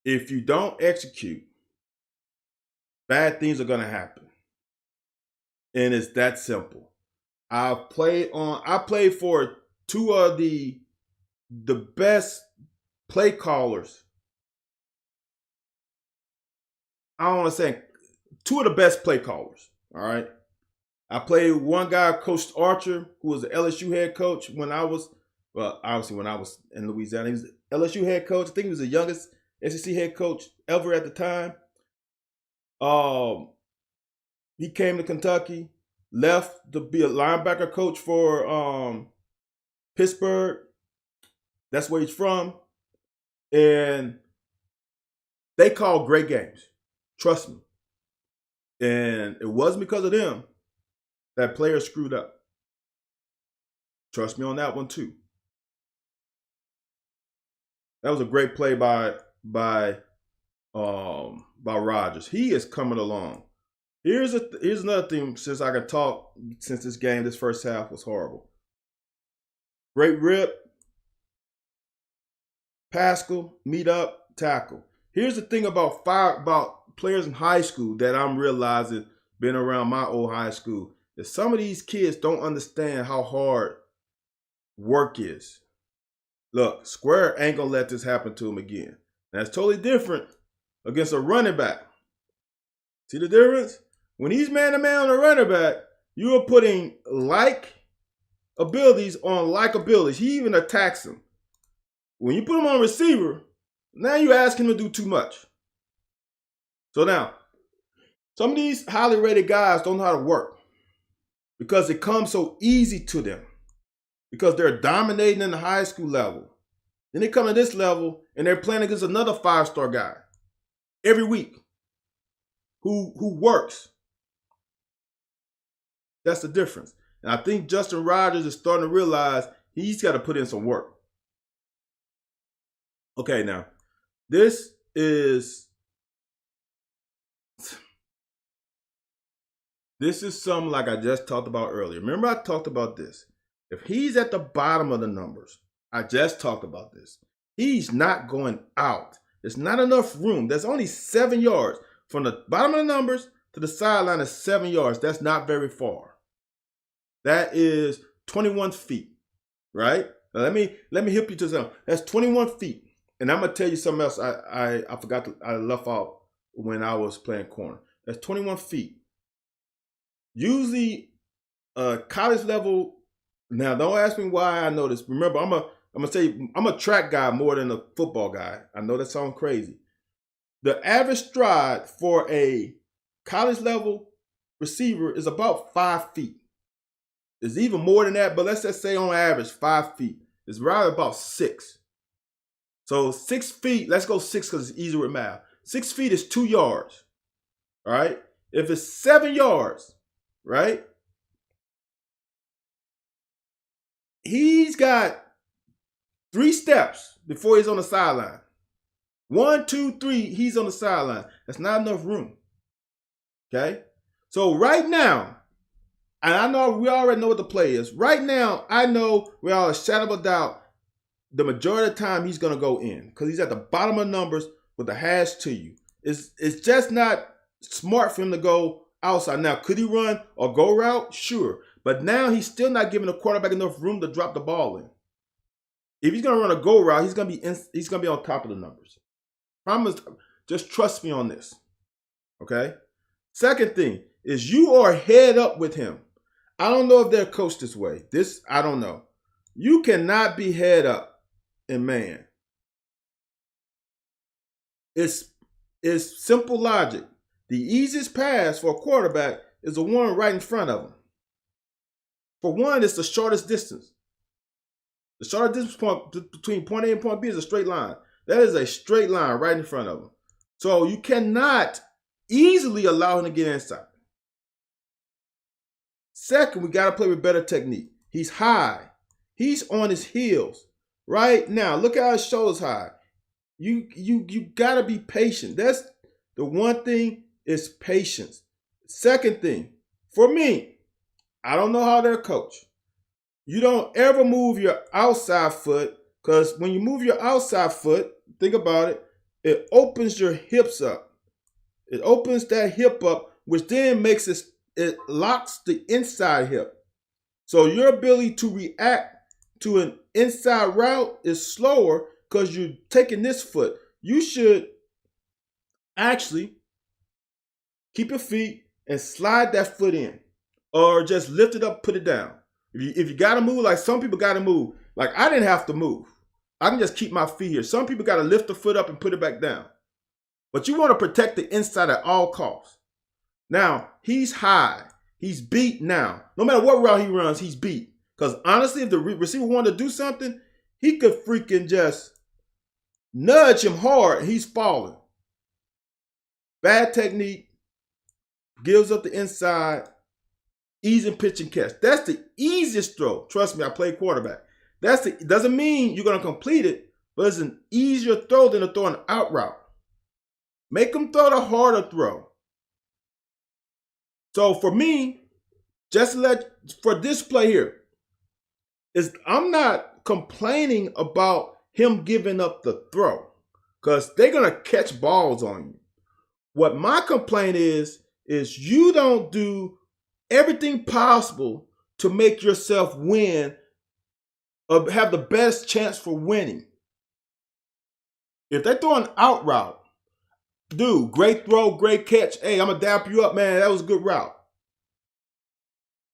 if you don't execute, bad things are gonna happen. And it's that simple. I played for two of the best play callers. I don't want to say two of the best play callers. All right. I played one guy, Coach Archer, who was the LSU head coach when I was, well, obviously when I was in Louisiana. He was the LSU head coach. I think he was the youngest SEC head coach ever at the time. He came to Kentucky, left to be a linebacker coach for Pittsburgh. That's where he's from. And they call great games. Trust me. And it wasn't because of them that players screwed up. Trust me on that one too. That was a great play by Rodgers. He is coming along. Here's another thing since I could talk since this first half was horrible. Great rip. Pascal, meet up, tackle. Here's the thing about players in high school that I'm realizing, being around my old high school, that some of these kids don't understand how hard work is. Look, Square ain't gonna let this happen to him again. That's totally different against a running back. See the difference? When he's man-to-man on a running back, you are putting like abilities on like abilities. He even attacks him. When you put him on receiver, now you ask him to do too much. So now, some of these highly rated guys don't know how to work because it comes so easy to them because they're dominating in the high school level. Then they come to this level and they're playing against another 5-star guy every week who works. That's the difference. And I think Justin Rogers is starting to realize he's got to put in some work. Okay, now, this is something like I just talked about earlier. Remember I talked about this. If he's at the bottom of the numbers, I just talked about this. He's not going out. There's not enough room. There's only 7 yards. From the bottom of the numbers to the sideline is 7 yards. That's not very far. That is 21 feet, right? Now let me help you to something. That's 21 feet. And I'm gonna tell you something else I forgot I left out when I was playing corner. That's 21 feet. Usually college level, now don't ask me why I know this. Remember, I'm gonna tell you, I'm a track guy more than a football guy. I know that sounds crazy. The average stride for a college level receiver is about 5 feet. It's even more than that, but let's just say on average 5 feet. It's right about 6. So 6 feet, let's go 6 because it's easier with math. 6 feet is 2 yards, all right? If it's 7 yards, right? He's got 3 steps before he's on the sideline. 1, 2, 3, he's on the sideline. That's not enough room. Okay? So right now, and I know we already know what the play is. Right now, I know without a shadow of a doubt, the majority of the time he's going to go in because he's at the bottom of numbers with the hash to you. It's just not smart for him to go outside. Now, could he run a go route? Sure. But now he's still not giving the quarterback enough room to drop the ball in. If he's going to run a go route, he's going to be on top of the numbers. Promise, just trust me on this. Okay? Second thing is you are head up with him. I don't know if they're coached this way. This, I don't know. You cannot be head up in man. It's simple logic. The easiest pass for a quarterback is the one right in front of him. For one, it's the shortest distance. The shortest distance point between point A and point B is a straight line. That is a straight line right in front of him. So you cannot easily allow him to get inside. Second, we got to play with better technique. He's high. He's on his heels. Right now, look how his shoulders high. You got to be patient. That's the one thing is patience. Second thing, for me, I don't know how they're coached. You don't ever move your outside foot because when you move your outside foot, think about it, it opens your hips up. It opens that hip up, which then makes it locks the inside hip. So your ability to react to an inside route is slower because you're taking this foot. You should actually keep your feet and slide that foot in or just lift it up, put it down. If you got to move, like some people got to move. Like I didn't have to move. I can just keep my feet here. Some people got to lift the foot up and put it back down. But you want to protect the inside at all costs. Now, he's high. He's beat now. No matter what route he runs, he's beat. Because honestly, if the receiver wanted to do something, he could freaking just nudge him hard and he's falling. Bad technique, gives up the inside, easy pitch and catch. That's the easiest throw. Trust me, I played quarterback. Doesn't mean you're going to complete it, but it's an easier throw than to throw an out route. Make him throw the harder throw. So for me, for this play here, I'm not complaining about him giving up the throw because they're going to catch balls on you. What my complaint is you don't do everything possible to make yourself win or have the best chance for winning. If they throw an out route, dude, great throw, great catch. Hey, I'm going to dap you up, man. That was a good route.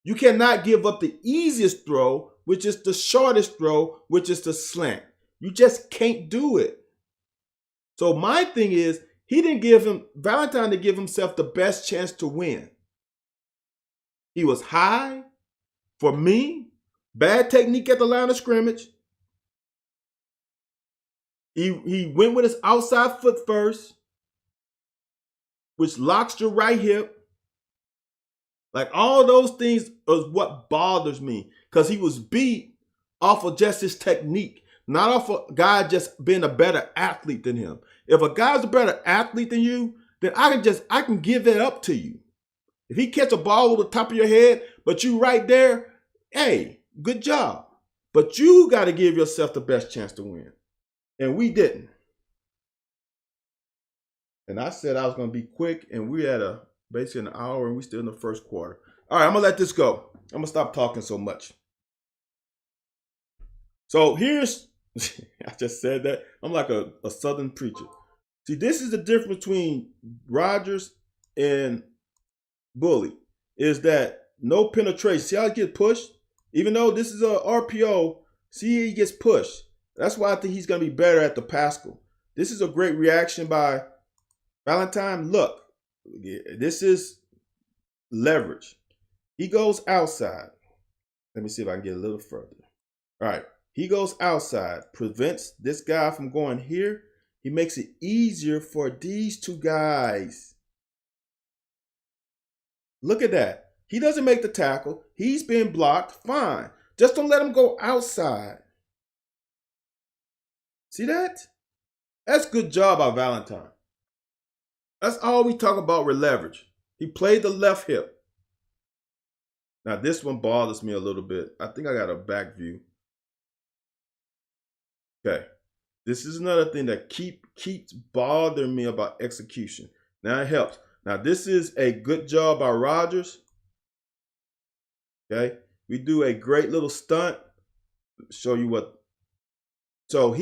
You cannot give up the easiest throw, which is the shortest throw, which is the slant. You just can't do it. So my thing is, Valentine didn't give himself the best chance to win. He was high. For me, bad technique at the line of scrimmage. He went with his outside foot first, which locks your right hip. Like all those things is what bothers me because he was beat off of just his technique, not off of a guy just being a better athlete than him. If a guy's a better athlete than you, then I can give it up to you. If he catch a ball over the top of your head, but you right there, hey, good job. But you got to give yourself the best chance to win. And we didn't. And I said I was going to be quick, and we're at basically an hour, and we're still in the first quarter. All right, I'm going to let this go. I'm going to stop talking so much. So here's, I just said that. I'm like a Southern preacher. See, this is the difference between Rodgers and Bully, is that no penetration. See how he gets pushed? Even though this is a RPO, see he gets pushed. That's why I think he's going to be better at the Pascal. This is a great reaction by Valentine. Look, this is leverage. He goes outside. Let me see if I can get a little further. All right. He goes outside, prevents this guy from going here. He makes it easier for these two guys. Look at that. He doesn't make the tackle. He's being blocked. Fine. Just don't let him go outside. See that? That's good job by Valentine. That's all we talk about with leverage. He played the left hip. Now this one bothers me a little bit. I think I got a back view. Okay. This is another thing that keeps bothering me about execution. Now it helps. Now this is a good job by Rodgers. Okay. We do a great little stunt. Show you what. So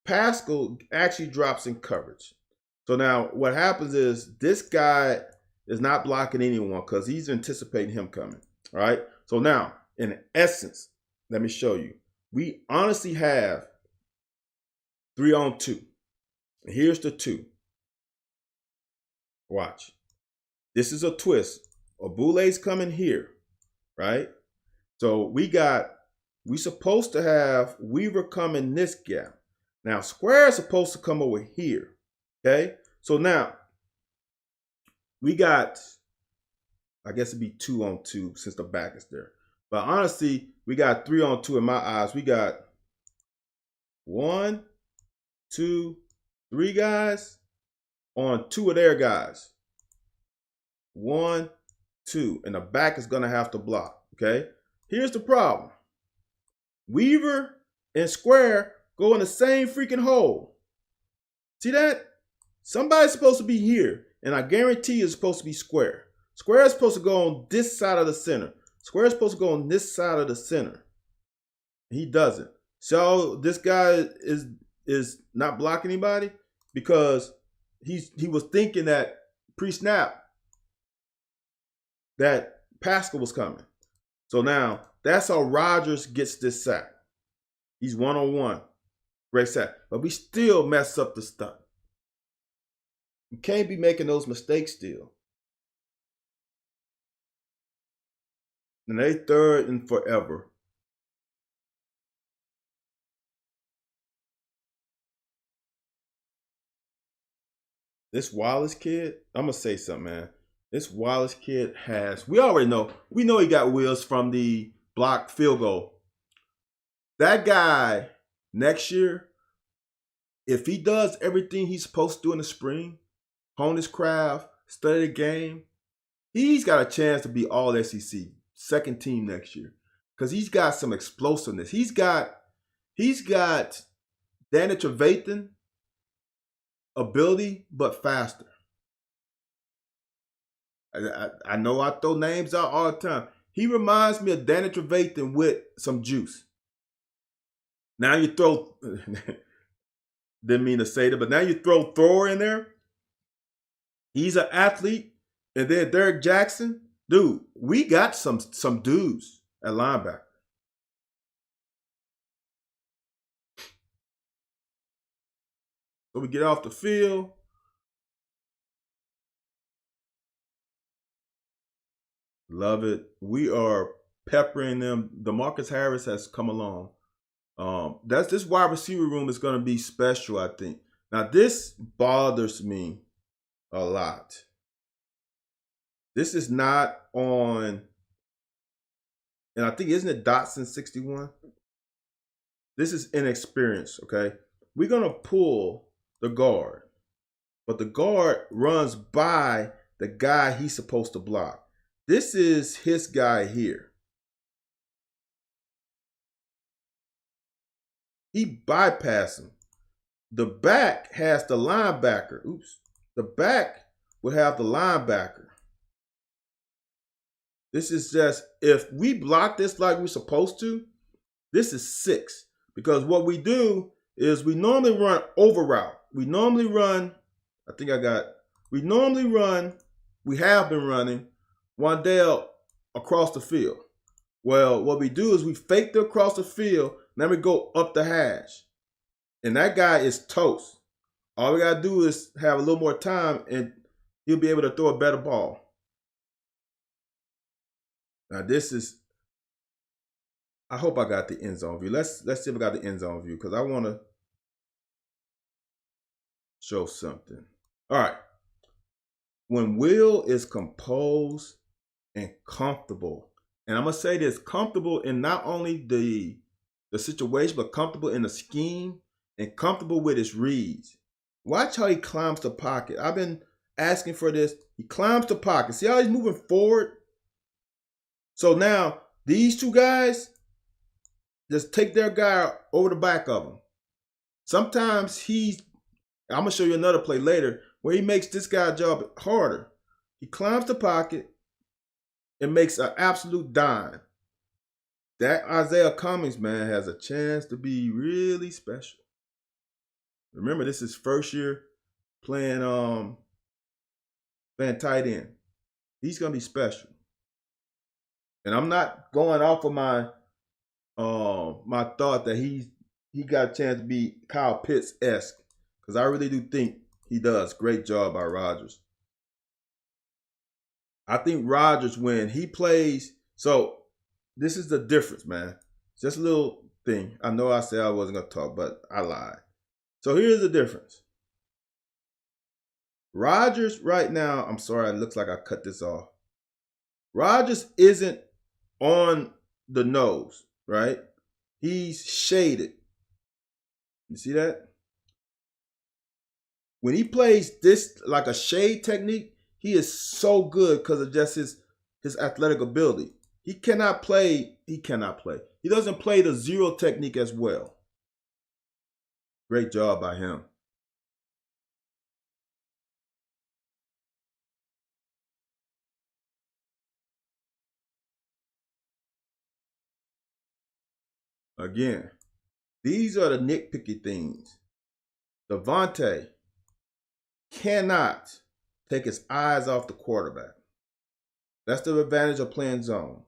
Pascal actually drops in coverage. So now what happens is this guy is not blocking anyone because he's anticipating him coming. All right. So now, in essence, let me show you. We honestly have 3-on-2. Here's the 2. Watch. This is a twist. Abule's coming here, right? So we supposed to have Weaver coming this gap. Now Square is supposed to come over here. Okay? So now we got, I guess it'd be 2-on-2 since the back is there. But honestly, we got 3-on-2 in my eyes. We got 1, 2, 3 guys on 2 of their guys. 1, 2. And the back is going to have to block. Okay? Here's the problem. Weaver and Square go in the same freaking hole. See that? Somebody's supposed to be here. And I guarantee it's supposed to be Square. Square is supposed to go on this side of the center. Square is supposed to go on this side of the center. He doesn't. So this guy is not blocking anybody because he was thinking that pre-snap that Pascal was coming. So now that's how Rodgers gets this sack. He's 1-on-1. Great sack. But we still mess up the stunt. You can't be making those mistakes still. And they 3rd and forever. This Wallace kid, I'm going to say something, man. This Wallace kid we already know. We know he got wheels from the blocked field goal. That guy, next year, if he does everything he's supposed to do in the spring, hone his craft, study the game, he's got a chance to be all SEC, second team next year. Because he's got some explosiveness. He's got Danny Trevathan ability, but faster. I know I throw names out all the time. He reminds me of Danny Trevathan with some juice. Now you throw, didn't mean to say that, but now you throw Thor in there. He's an athlete. And then Derek Jackson. Dude, we got some dudes at linebacker. So we get off the field. Love it. We are peppering them. DeMarcus Harris has come along. This wide receiver room is going to be special, I think. Now, this bothers me a lot. This is not on, and I think, isn't it Dotson 61? This is inexperience, okay? We're going to pull the guard, but the guard runs by the guy he's supposed to block. This is his guy here. He bypassed him. The back has the linebacker. Oops. The back would have the linebacker. This is just, if we block this like we're supposed to, this is 6. Because what we do is we normally run over route. We normally run, we have been running Wandale across the field. Well, what we do is we fake the across the field, then we go up the hash. And that guy is toast. All we got to do is have a little more time and he'll be able to throw a better ball. Now this is, I hope I got the end zone view. Let's see if I got the end zone view because I want to show something. All right. When Will is composed and comfortable, and I'm going to say this, comfortable in not only the the situation, but comfortable in the scheme and comfortable with his reads. Watch how he climbs the pocket. I've been asking for this. He climbs the pocket. See how he's moving forward? So now these two guys just take their guy over the back of him. Sometimes I'm going to show you another play later where he makes this guy's job harder. He climbs the pocket and makes an absolute dime. That Isaiah Cummings, man, has a chance to be really special. Remember, this is first year playing tight end. He's going to be special. And I'm not going off of my thought that he got a chance to be Kyle Pitts-esque, because I really do think he does. Great job by Rodgers. I think Rodgers, when he plays, so this is the difference, man. Just a little thing. I know I said I wasn't going to talk, but I lied. So here's the difference. Rodgers right now, I'm sorry, it looks like I cut this off. Rodgers isn't on the nose, right? He's shaded. You see that? When he plays this like a shade technique, he is so good because of just his athletic ability. He cannot play. He doesn't play the zero technique as well. Great job by him. Again, these are the nitpicky things. Davante cannot take his eyes off the quarterback. That's the advantage of playing zone.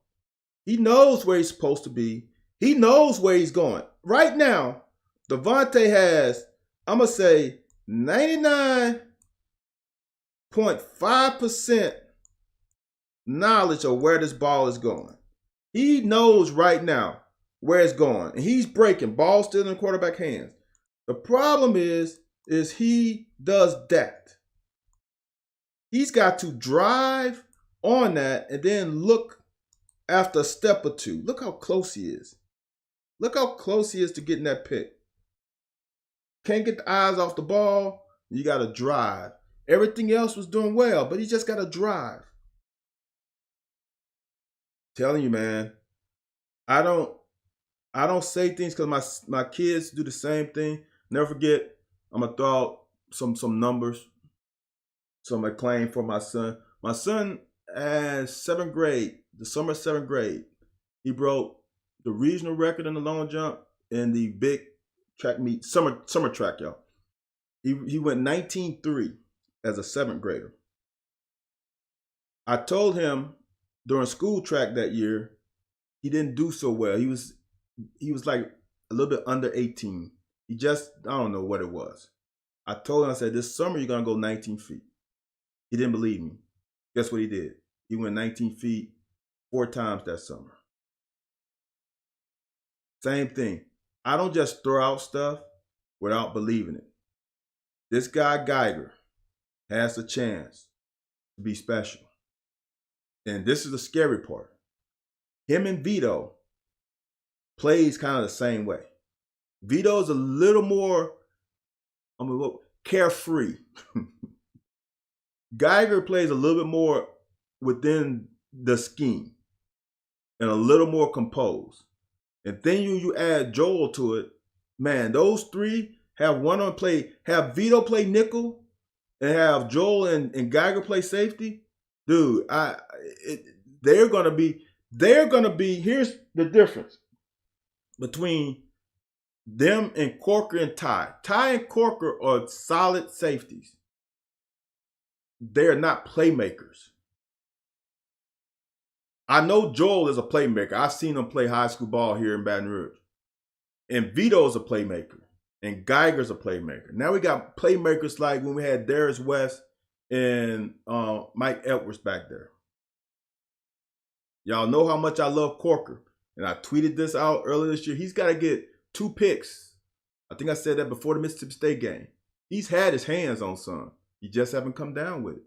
He knows where he's supposed to be. He knows where he's going. Right now, Davante has, I'm going to say, 99.5% knowledge of where this ball is going. He knows right now where it's going. And he's breaking. Ball still in the quarterback hands. The problem is he does that. He's got to drive on that and then look after a step or two. Look how close he is. Look how close he is to getting that pick. Can't get the eyes off the ball. You got to drive. Everything else was doing well, but he just got to drive. Telling you, man, I don't say things because my kids do the same thing. Never forget, I'm going to throw out some numbers, some acclaim for my son. My son, as 7th grade, the summer of 7th grade, he broke the regional record in the long jump and the big track meet, summer track, y'all. He went 19.3 as a 7th grader. I told him during school track that year, he didn't do so well. He was like a little bit under 18. He just, I don't know what it was. I told him, I said, this summer you're going to go 19 feet. He didn't believe me. Guess what he did? He went 19 feet 4 times that summer. Same thing. I don't just throw out stuff without believing it. This guy Geiger has a chance to be special. And this is the scary part. Him and Vito plays kind of the same way. Vito is a little more, carefree. Geiger plays a little bit more within the scheme and a little more composed. And then you add Joel to it. Man, those three have have Vito play nickel and have Joel and Geiger play safety. Dude, they're gonna be. Here's the difference between them and Corker and Ty. Ty and Corker are solid safeties. They're not playmakers. I know Joel is a playmaker. I've seen him play high school ball here in Baton Rouge. And Vito's a playmaker. And Geiger's a playmaker. Now we got playmakers like when we had Darius West and Mike Edwards back there. Y'all know how much I love Corker. And I tweeted this out earlier this year. He's got to get 2 picks. I think I said that before the Mississippi State game. He's had his hands on some. He just haven't come down with it.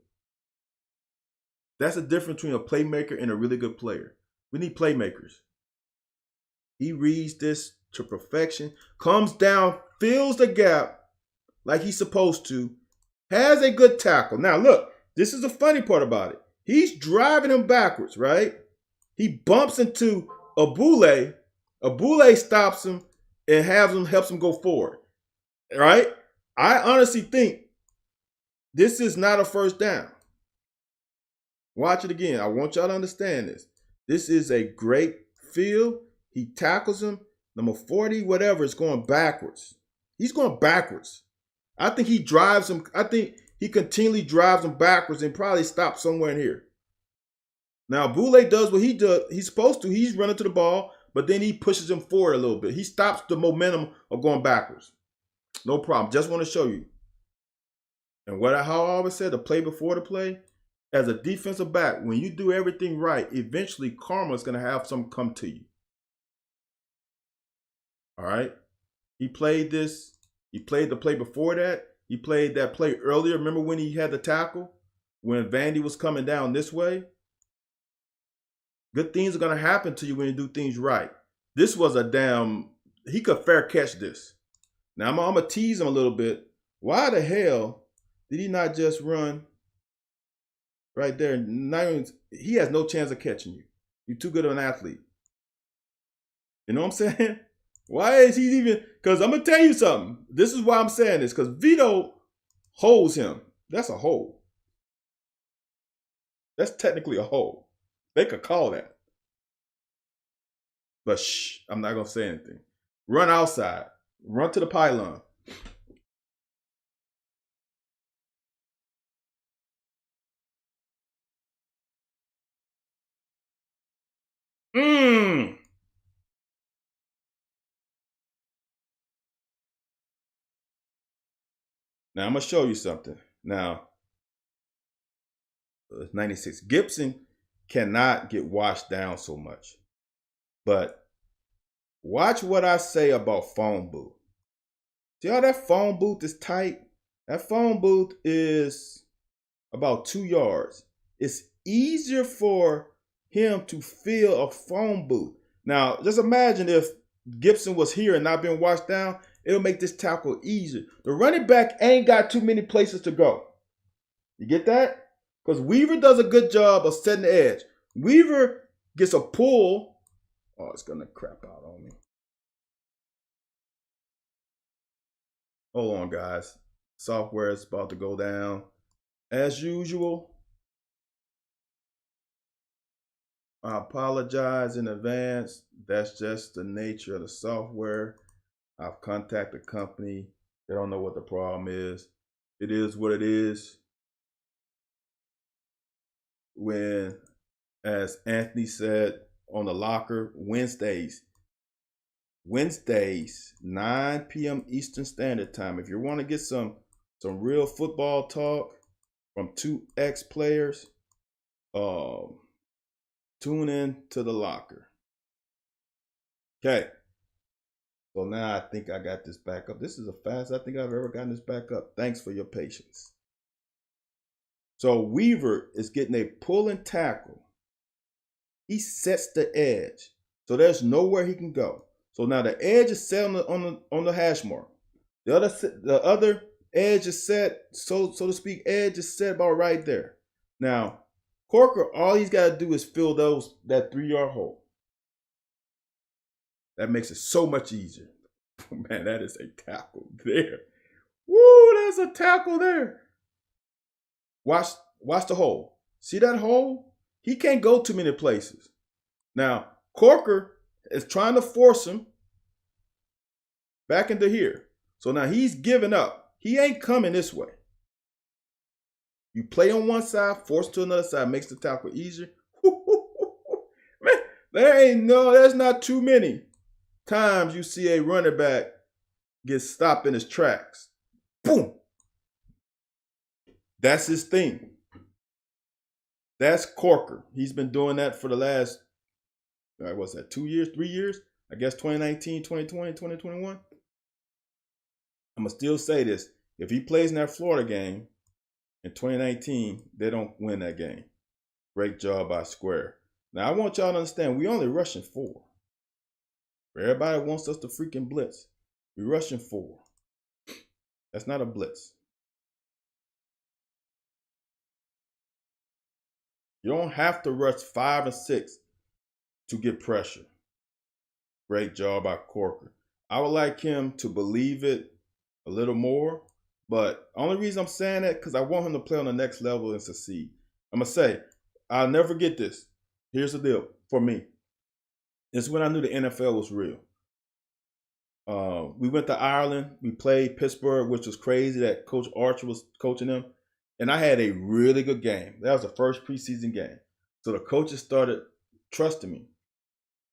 That's the difference between a playmaker and a really good player. We need playmakers. He reads this to perfection, comes down, fills the gap like he's supposed to, has a good tackle. Now, look, this is the funny part about it. He's driving him backwards, right? He bumps into Abule. Abule stops him and helps him go forward, right? I honestly think this is not a first down. Watch it again. I want y'all to understand this. This is a great field. He tackles him. Number 40, whatever, is going backwards. He's going backwards. I think he drives him. I think he continually drives him backwards and probably stops somewhere in here. Now, Boule does what he does. He's supposed to. He's running to the ball, but then he pushes him forward a little bit. He stops the momentum of going backwards. No problem. Just want to show you. And how I always said, the play before the play, as a defensive back, when you do everything right, eventually karma is going to have something come to you. All right? He played this. He played the play before that. He played that play earlier. Remember when he had the tackle? When Vandy was coming down this way? Good things are going to happen to you when you do things right. This was he could fair catch this. Now, I'm going to tease him a little bit. Why the hell did he not just run right there? He has no chance of catching you. You're too good of an athlete. You know what I'm saying? Why is he even? Because I'm going to tell you something. This is why I'm saying this. Because Vito holds him. That's a hold. That's technically a hold. They could call that. But shh, I'm not going to say anything. Run outside. Run to the pylon. Now, I'm going to show you something. Now, 96. Gibson cannot get washed down so much. But watch what I say about phone booth. See how that phone booth is tight? That phone booth is about 2 yards. It's easier for him to fill a phone booth. Now, just imagine if Gibson was here and not being washed down, it'll make this tackle easier. The running back ain't got too many places to go. You get that? Because Weaver does a good job of setting the edge. Weaver gets a pull. Oh, it's going to crap out on me. Hold on, guys. Software is about to go down. As usual, I apologize in advance. That's just the nature of the software. I've contacted the company. They don't know what the problem is. It is what it is. When, as Anthony said on the locker, Wednesdays, 9 p.m. Eastern Standard Time. If you want to get some real football talk from two ex-players, tune in to the locker. Okay. So now I think I got this back up. This is the fastest I think I've ever gotten this back up. Thanks for your patience. So Weaver is getting a pull and tackle. He sets the edge. So there's nowhere he can go. So now the edge is set on the hash mark. The other edge is set, so to speak, edge is set about right there. Now, Corker, all he's got to do is fill that 3-yard hole. That makes it so much easier. Man, that is a tackle there. Woo, there's a tackle there. Watch the hole. See that hole? He can't go too many places. Now, Corker is trying to force him back into here. So now he's giving up. He ain't coming this way. You play on one side, force to another side, makes the tackle easier. Man, there's not too many times you see a running back get stopped in his tracks. Boom. That's his thing. That's Corker. He's been doing that for the last, what's that, 2 years, 3 years? I guess 2019, 2020, 2021. I'm going to still say this. If he plays in that Florida game in 2019, they don't win that game. Great job by Square. Now, I want y'all to understand, we only rushing 4. Everybody wants us to freaking blitz. We're rushing 4. That's not a blitz. You don't have to rush 5 and 6 to get pressure. Great job by Corker. I would like him to believe it a little more, but only reason I'm saying that because I want him to play on the next level and succeed. I'm gonna say, I'll never forget this. Here's the deal for me. It's when I knew the NFL was real. We went to Ireland. We played Pittsburgh, which was crazy that Coach Archer was coaching them. And I had a really good game. That was the first preseason game. So the coaches started trusting me.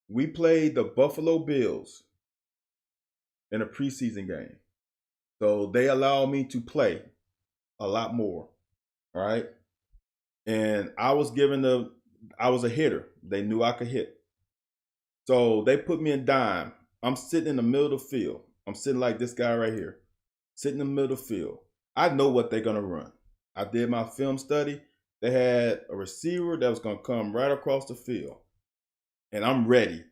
We played the Buffalo Bills in a preseason game. So they allowed me to play a lot more. All right. And I was a hitter. They knew I could hit. So they put me in dime. I'm sitting in the middle of the field. I'm sitting like this guy right here, sitting in the middle of the field. I know what they're going to run. I did my film study. They had a receiver that was going to come right across the field. And I'm ready.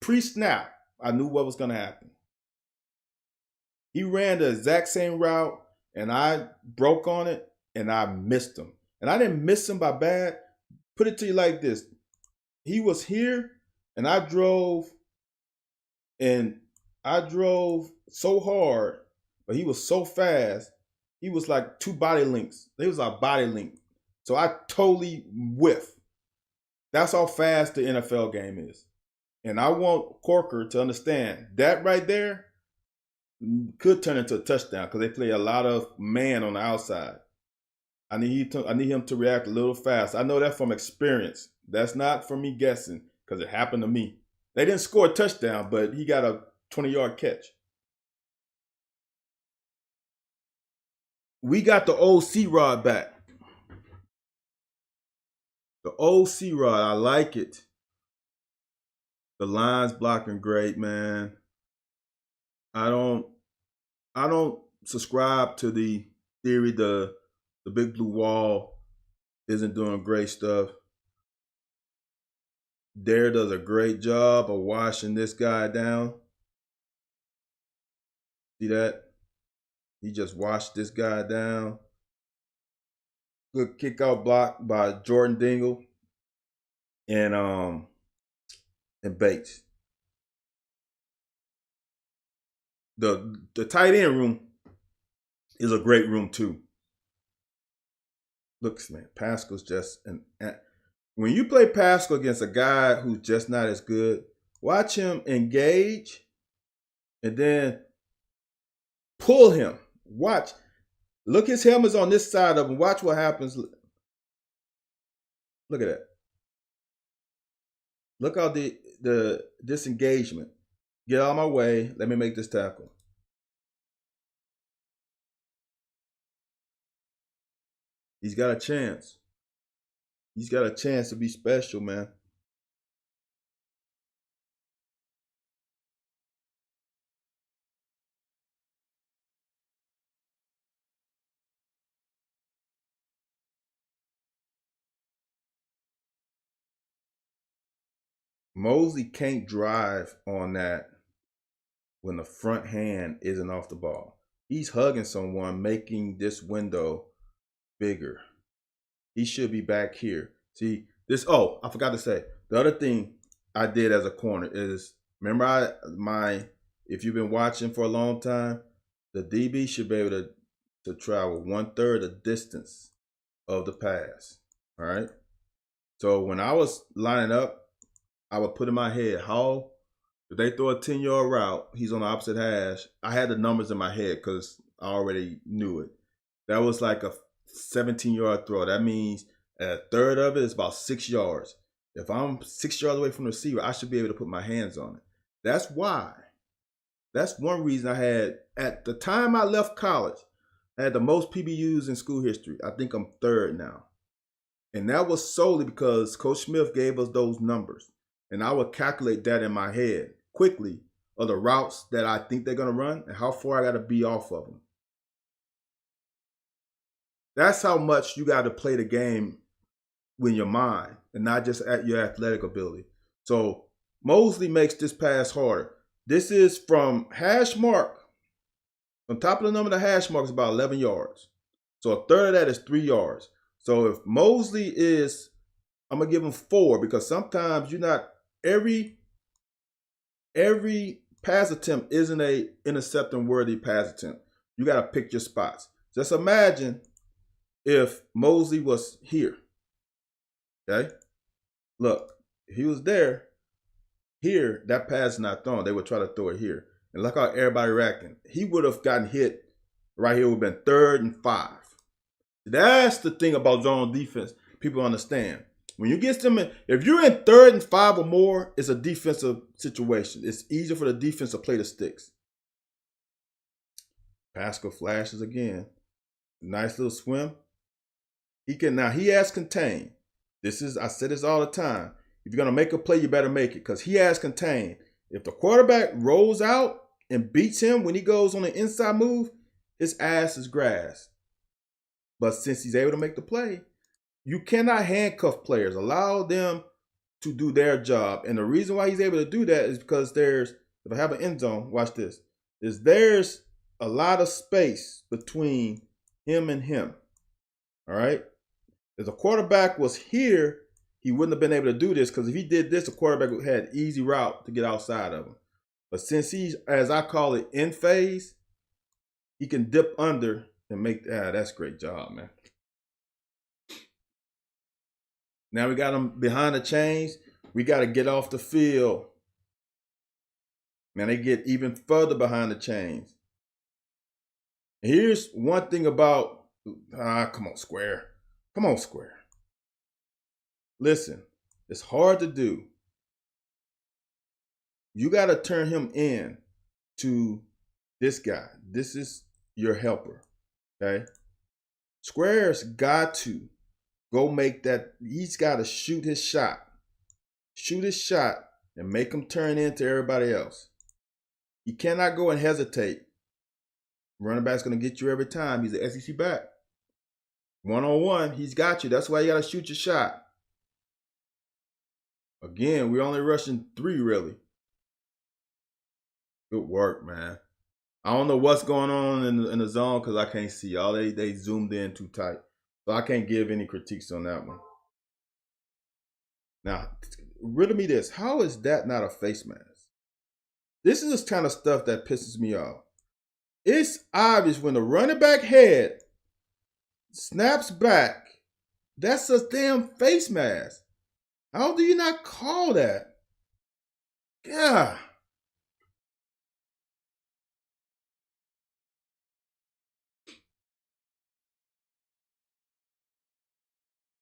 Pre-snap, I knew what was going to happen. He ran the exact same route, and I broke on it, and I missed him. And I didn't miss him by bad. Put it to you like this. He was here, and I drove so hard, but he was so fast. He was like 2 body lengths. He was a body length. So I totally whiffed. That's how fast the NFL game is. And I want Corker to understand that right there could turn into a touchdown because they play a lot of man on the outside. I need him to react a little fast. I know that from experience. That's not from me guessing because it happened to me. They didn't score a touchdown, but he got a 20-yard catch. We got the old C-Rod back. The old C-Rod, I like it. The line's blocking great, man. I don't subscribe to the theory the big blue wall isn't doing great stuff. Dare does a great job of washing this guy down. See that? He just washed this guy down. Good kick out block by Jordan Dingle and Bates. The tight end room is a great room too. Look, man, Pascal's just when you play Pascal against a guy who's just not as good, watch him engage and then pull him. Watch. Look, his helmet's on this side of him. Watch what happens. Look at that. Look how the disengagement. Get out of my way. Let me make this tackle. He's got a chance. He's got a chance to be special, man. Mosley can't drive on that when the front hand isn't off the ball. He's hugging someone, making this window bigger. He should be back here. See, this, oh, I forgot to say. The other thing I did as a corner is, remember if you've been watching for a long time, the DB should be able to travel 1/3 the distance of the pass. All right. So when I was lining up, I would put in my head, if they throw a 10-yard route, he's on the opposite hash. I had the numbers in my head because I already knew it. That was like a 17-yard throw. That means a third of it is about 6 yards. If I'm 6 yards away from the receiver, I should be able to put my hands on it. That's why. That's one reason I had, at the time I left college, I had the most PBUs in school history. I think I'm 3rd now. And that was solely because Coach Smith gave us those numbers. And I would calculate that in my head quickly of the routes that I think they're going to run and how far I got to be off of them. That's how much you got to play the game with your mind and not just at your athletic ability. So Mosley makes this pass harder. This is from hash mark. On top of the number of the hash mark is about 11 yards. So a third of that is 3 yards. So if Mosley is, I'm gonna give him 4 because sometimes you're not every pass attempt isn't a intercepting worthy pass attempt. You got to pick your spots. Just imagine if Mosley was here. Okay, look, if he was there. Here, that pass is not thrown. They would try to throw it here. And look how everybody reacting. He would have gotten hit right here. Would have been 3rd and 5. That's the thing about zone defense. People understand. When you get them in, if you're in 3rd and 5 or more, it's a defensive situation. It's easier for the defense to play the sticks. Pascal flashes again. Nice little swim. He has contained. I said this all the time. If you're going to make a play, you better make it because he has contained. If the quarterback rolls out and beats him when he goes on an inside move, his ass is grass. But since he's able to make the play, you cannot handcuff players. Allow them to do their job. And the reason why he's able to do that is because if I have an end zone, watch this, there's a lot of space between him and him. All right? If the quarterback was here, he wouldn't have been able to do this because if he did this, the quarterback would have had an easy route to get outside of him. But since he's, as I call it, in phase, he can dip under and make, that's a great job, man. Now we got him behind the chains. We got to get off the field. Man, they get even further behind the chains. And here's one thing about, come on, square. Come on, square. Listen, it's hard to do. You got to turn him in to this guy. This is your helper, okay? Square's got to go make that. He's got to shoot his shot. Shoot his shot and make him turn into everybody else. You cannot go and hesitate. Running back's going to get you every time. He's an SEC back. One-on-one, he's got you. That's why you got to shoot your shot. Again, we're only rushing 3, really. Good work, man. I don't know what's going on in the zone because I can't see. All they zoomed in too tight. So I can't give any critiques on that one. Now, riddle me this. How is that not a face mask? This is the kind of stuff that pisses me off. It's obvious when the running back head snaps back, that's a damn face mask. How do you not call that? Yeah.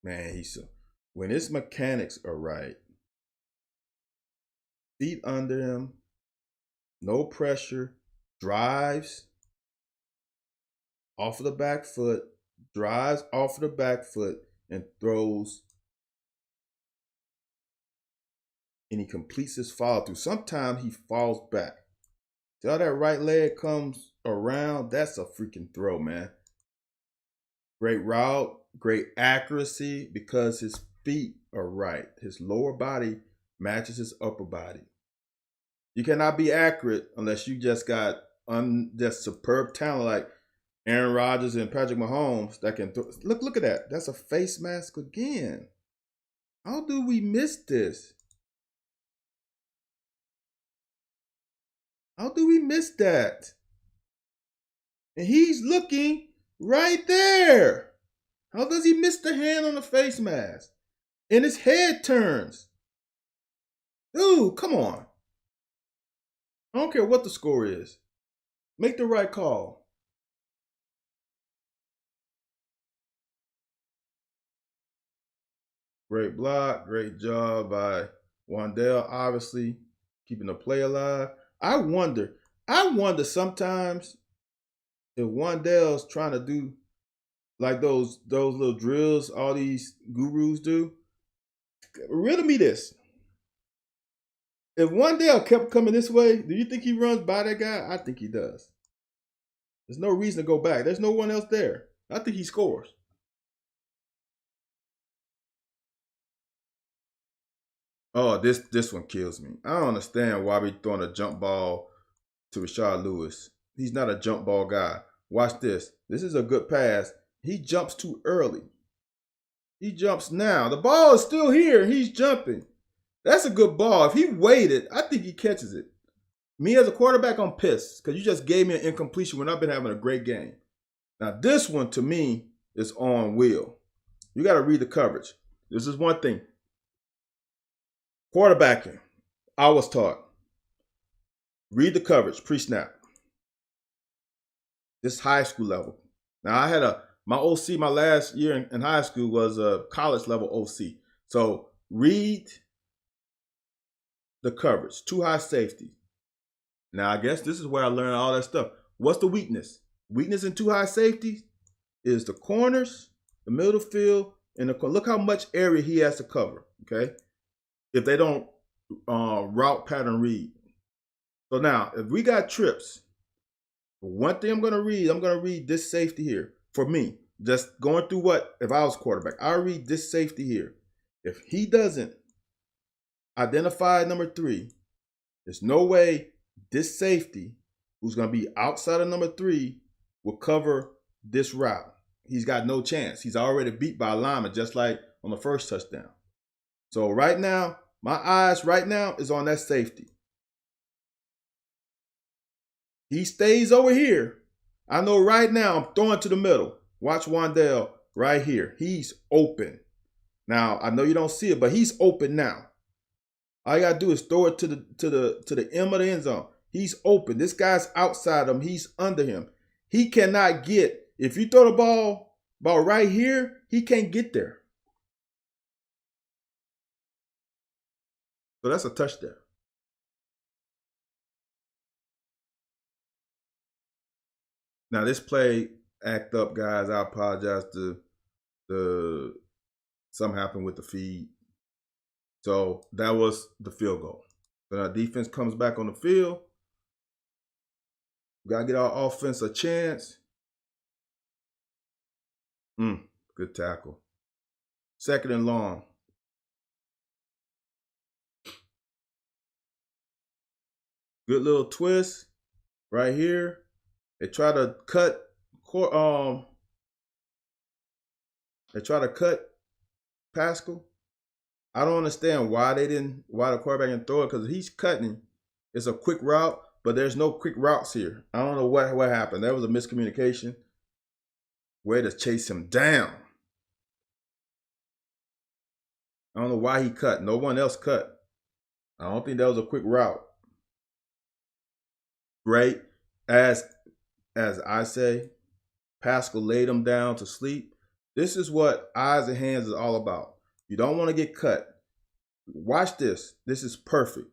Man, when his mechanics are right, feet under him, no pressure, drives off of the back foot, drives off of the back foot, and throws. And he completes his follow through. Sometimes he falls back. Till that right leg comes around, that's a freaking throw, man. Great route, great accuracy because his feet are right. His lower body matches his upper body. You cannot be accurate unless you just got just superb talent like Aaron Rodgers and Patrick Mahomes that can throw. Look at that. That's a face mask again. How do we miss this? How do we miss that? And he's looking right there. How does he miss the hand on the face mask? And his head turns. Dude, come on. I don't care what the score is. Make the right call. Great block. Great job by Wandell, obviously keeping the play alive. I wonder sometimes if Wandell's trying to do like those little drills all these gurus do. Riddle me this. If Wandell kept coming this way, do you think he runs by that guy? I think he does. There's no reason to go back. There's no one else there. I think he scores. Oh, this one kills me. I don't understand why we throwing a jump ball to Rashard Lewis. He's not a jump ball guy. Watch this. This is a good pass. He jumps too early. He jumps now. The ball is still here. He's jumping. That's a good ball. If he waited, I think he catches it. Me as a quarterback, I'm pissed because you just gave me an incompletion when I've been having a great game. Now, this one to me is on Will. You got to read the coverage. This is one thing. Quarterbacking, I was taught. Read the coverage, pre-snap. This is high school level. Now, I had my OC, my last year in high school was a college level OC. So read the coverage, too high safety. Now, I guess this is where I learned all that stuff. What's the weakness? Weakness in too high safety is the corners, the middle field, and the look how much area he has to cover, okay? If they don't route pattern read. So now, if we got trips, one thing I'm going to read this safety here. For me, just going through what, if I was quarterback, I'll read this safety here. If he doesn't identify number 3, there's no way this safety, who's going to be outside of number 3, will cover this route. He's got no chance. He's already beat by a lineman, just like on the first touchdown. So right now, my eyes right now is on that safety. He stays over here. I know right now I'm throwing to the middle. Watch Wandell right here. He's open. Now, I know you don't see it, but he's open now. All you gotta do is throw it to the end of the end zone. He's open. This guy's outside him. He's under him. He cannot get, if you throw the ball right here, he can't get there. So that's a touchdown. Now this play act up, guys. I apologize to something happened with the feed. So that was the field goal. So now defense comes back on the field. We gotta get our offense a chance. Good tackle. 2nd and long. Good little twist right here. They try to cut. They try to cut Pascal. I don't understand why the quarterback didn't throw it, because he's cutting. It's a quick route, but there's no quick routes here. I don't know what happened. There was a miscommunication. Way to chase him down. I don't know why he cut. No one else cut. I don't think that was a quick route. Great. As I say, Pascal laid him down to sleep. This is what eyes and hands is all about. You don't want to get cut. Watch this. This is perfect.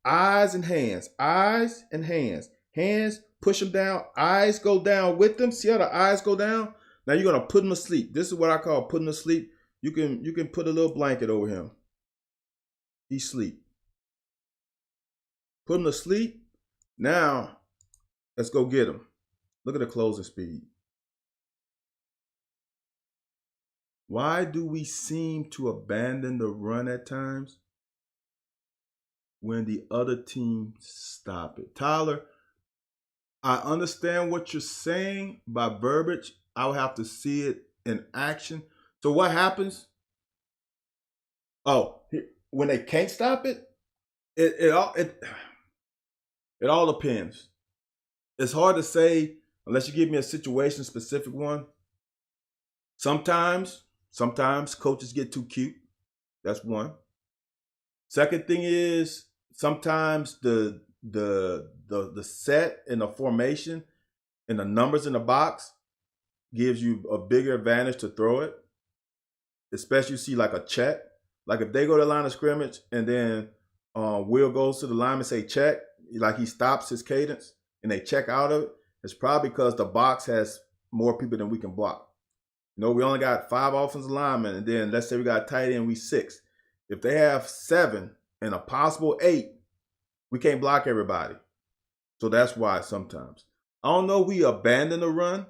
Eyes and hands. Eyes and hands. Hands, push them down. Eyes go down with them. See how the eyes go down? Now you're going to put him to sleep. This is what I call putting him to sleep. You can put a little blanket over him. He's asleep. Put him to sleep. Now, let's go get him. Look at the closing speed. Why do we seem to abandon the run at times when the other team stop it? Tyler, I understand what you're saying by verbiage. I would have to see it in action. So what happens? Oh, when they can't stop it, it all depends. It's hard to say unless you give me a situation specific one. Sometimes coaches get too cute. That's one. Second thing is sometimes the set and the formation and the numbers in the box gives you a bigger advantage to throw it. Especially you see like a check. Like if they go to the line of scrimmage and then Will goes to the line and say check, like he stops his cadence and they check out of it, it's probably because the box has more people than we can block. You know, we only got 5 offensive linemen, and then let's say we got tight end, we 6. If they have 7 and a possible 8, we can't block everybody. So that's why sometimes. I don't know, we abandoned the run.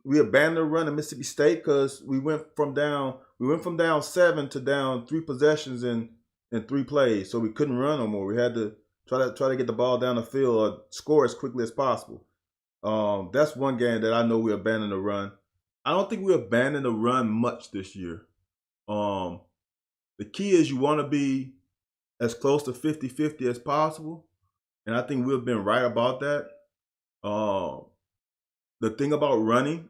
We abandoned the run in Mississippi State because we went from down 7 to down 3 possessions in in 3 plays, so we couldn't run no more. We had to try to get the ball down the field or score as quickly as possible. That's one game that I know we abandoned the run. I don't think we abandoned the run much this year. The key is you want to be as close to 50-50 as possible. And I think we've been right about that. The thing about running,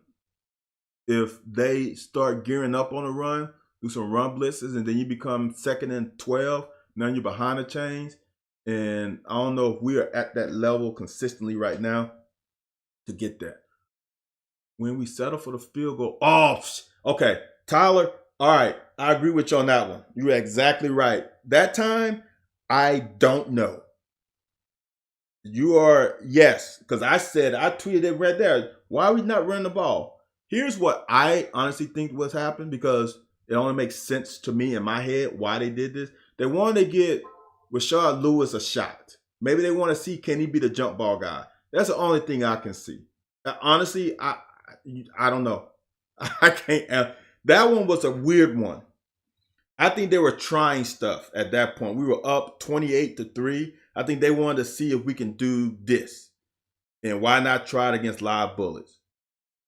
if they start gearing up on a run, do some run blitzes, and then you become 2nd and 12, now you're behind the chains. And I don't know if we are at that level consistently right now to get that. When we settle for the field goal, okay, Tyler, all right, I agree with you on that one. You're exactly right. That time, I don't know. You are, yes, because I tweeted it right there. Why are we not running the ball? Here's what I honestly think was happened, because it only makes sense to me in my head why they did this. They wanted to get Rashard Lewis a shot. Maybe they want to see, can he be the jump ball guy? That's the only thing I can see. Honestly, I don't know. I can't. That one was a weird one. I think they were trying stuff at that point. We were up 28-3. I think they wanted to see if we can do this. And why not try it against live bullets?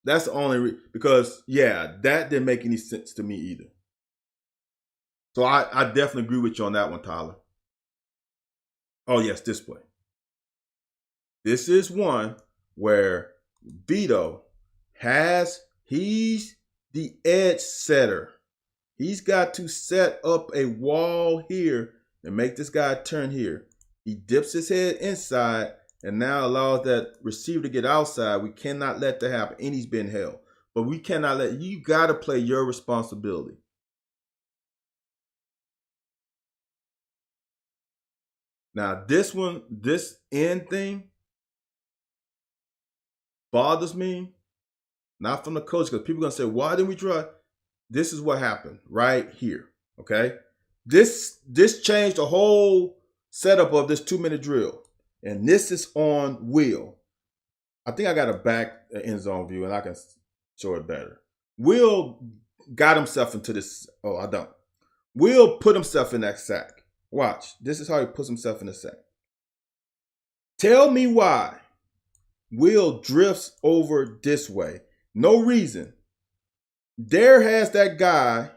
That's the only because, yeah, that didn't make any sense to me either. So I definitely agree with you on that one, Tyler. Oh, yes, this play. This is one where Vito he's the edge setter. He's got to set up a wall here and make this guy turn here. He dips his head inside and now allows that receiver to get outside. We cannot let that happen. And he's been held. But we cannot you got to play your responsibility. Now, this end thing bothers me. Not from the coach, because people are going to say, why didn't we try? This is what happened right here, okay? This changed the whole setup of this 2-minute drill. And this is on Will. I think I got a back end zone view, and I can show it better. Will got himself into this. Oh, I don't. Will put himself in that sack. Watch. This is how he puts himself in the sack. Tell me why Will drifts over this way. No reason. Dare has that guy.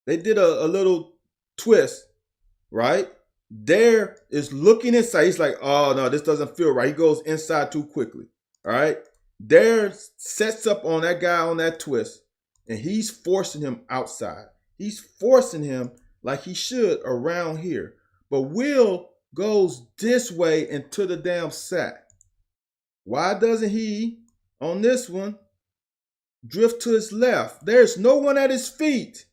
They did a little twist, right? Dare is looking inside. He's like, oh, no, this doesn't feel right. He goes inside too quickly, all right? Dare sets up on that guy on that twist, and he's forcing him outside. He's forcing him like he should around here. But Will goes this way into the damn sack. Why doesn't he, on this one, drift to his left? There's no one at his feet.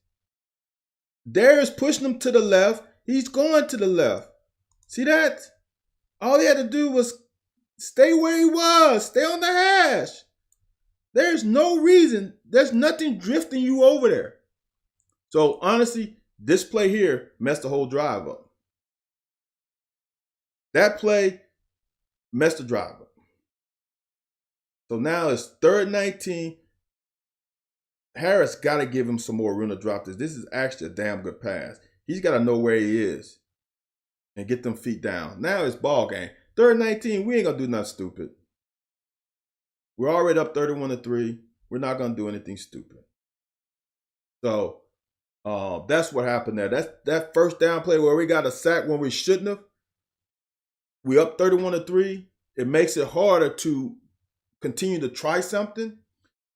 Dare is pushing him to the left. He's going to the left. See that? All he had to do was stay where he was. Stay on the hash. There's no reason. There's nothing drifting you over there. So, honestly, this play here messed the whole drive up. That play messed the drive up. So now it's 3rd and 19. Harris got to give him some more room to drop this. This is actually a damn good pass. He's got to know where he is and get them feet down. Now it's ball game. 3rd and 19, we ain't going to do nothing stupid. We're already up 31-3. We're not going to do anything stupid. So that's what happened there. That first down play where we got a sack when we shouldn't have. We up 31-3. It makes it harder to continue to try something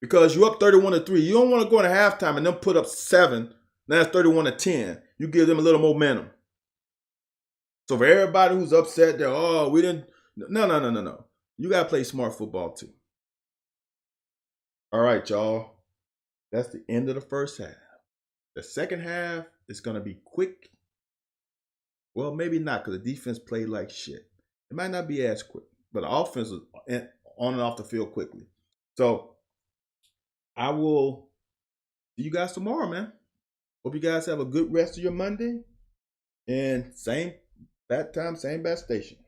because you're up 31-3. You don't want to go into halftime and then put up 7. Now it's 31-10. You give them a little momentum. So for everybody who's upset that, oh, we didn't. No. You got to play smart football too. All right, y'all. That's the end of the first half. The second half is going to be quick. Well, maybe not because the defense played like shit. It might not be as quick, but the offense was on and off the field quickly. So I will see you guys tomorrow, man. Hope you guys have a good rest of your Monday. And same bat time, same bat station.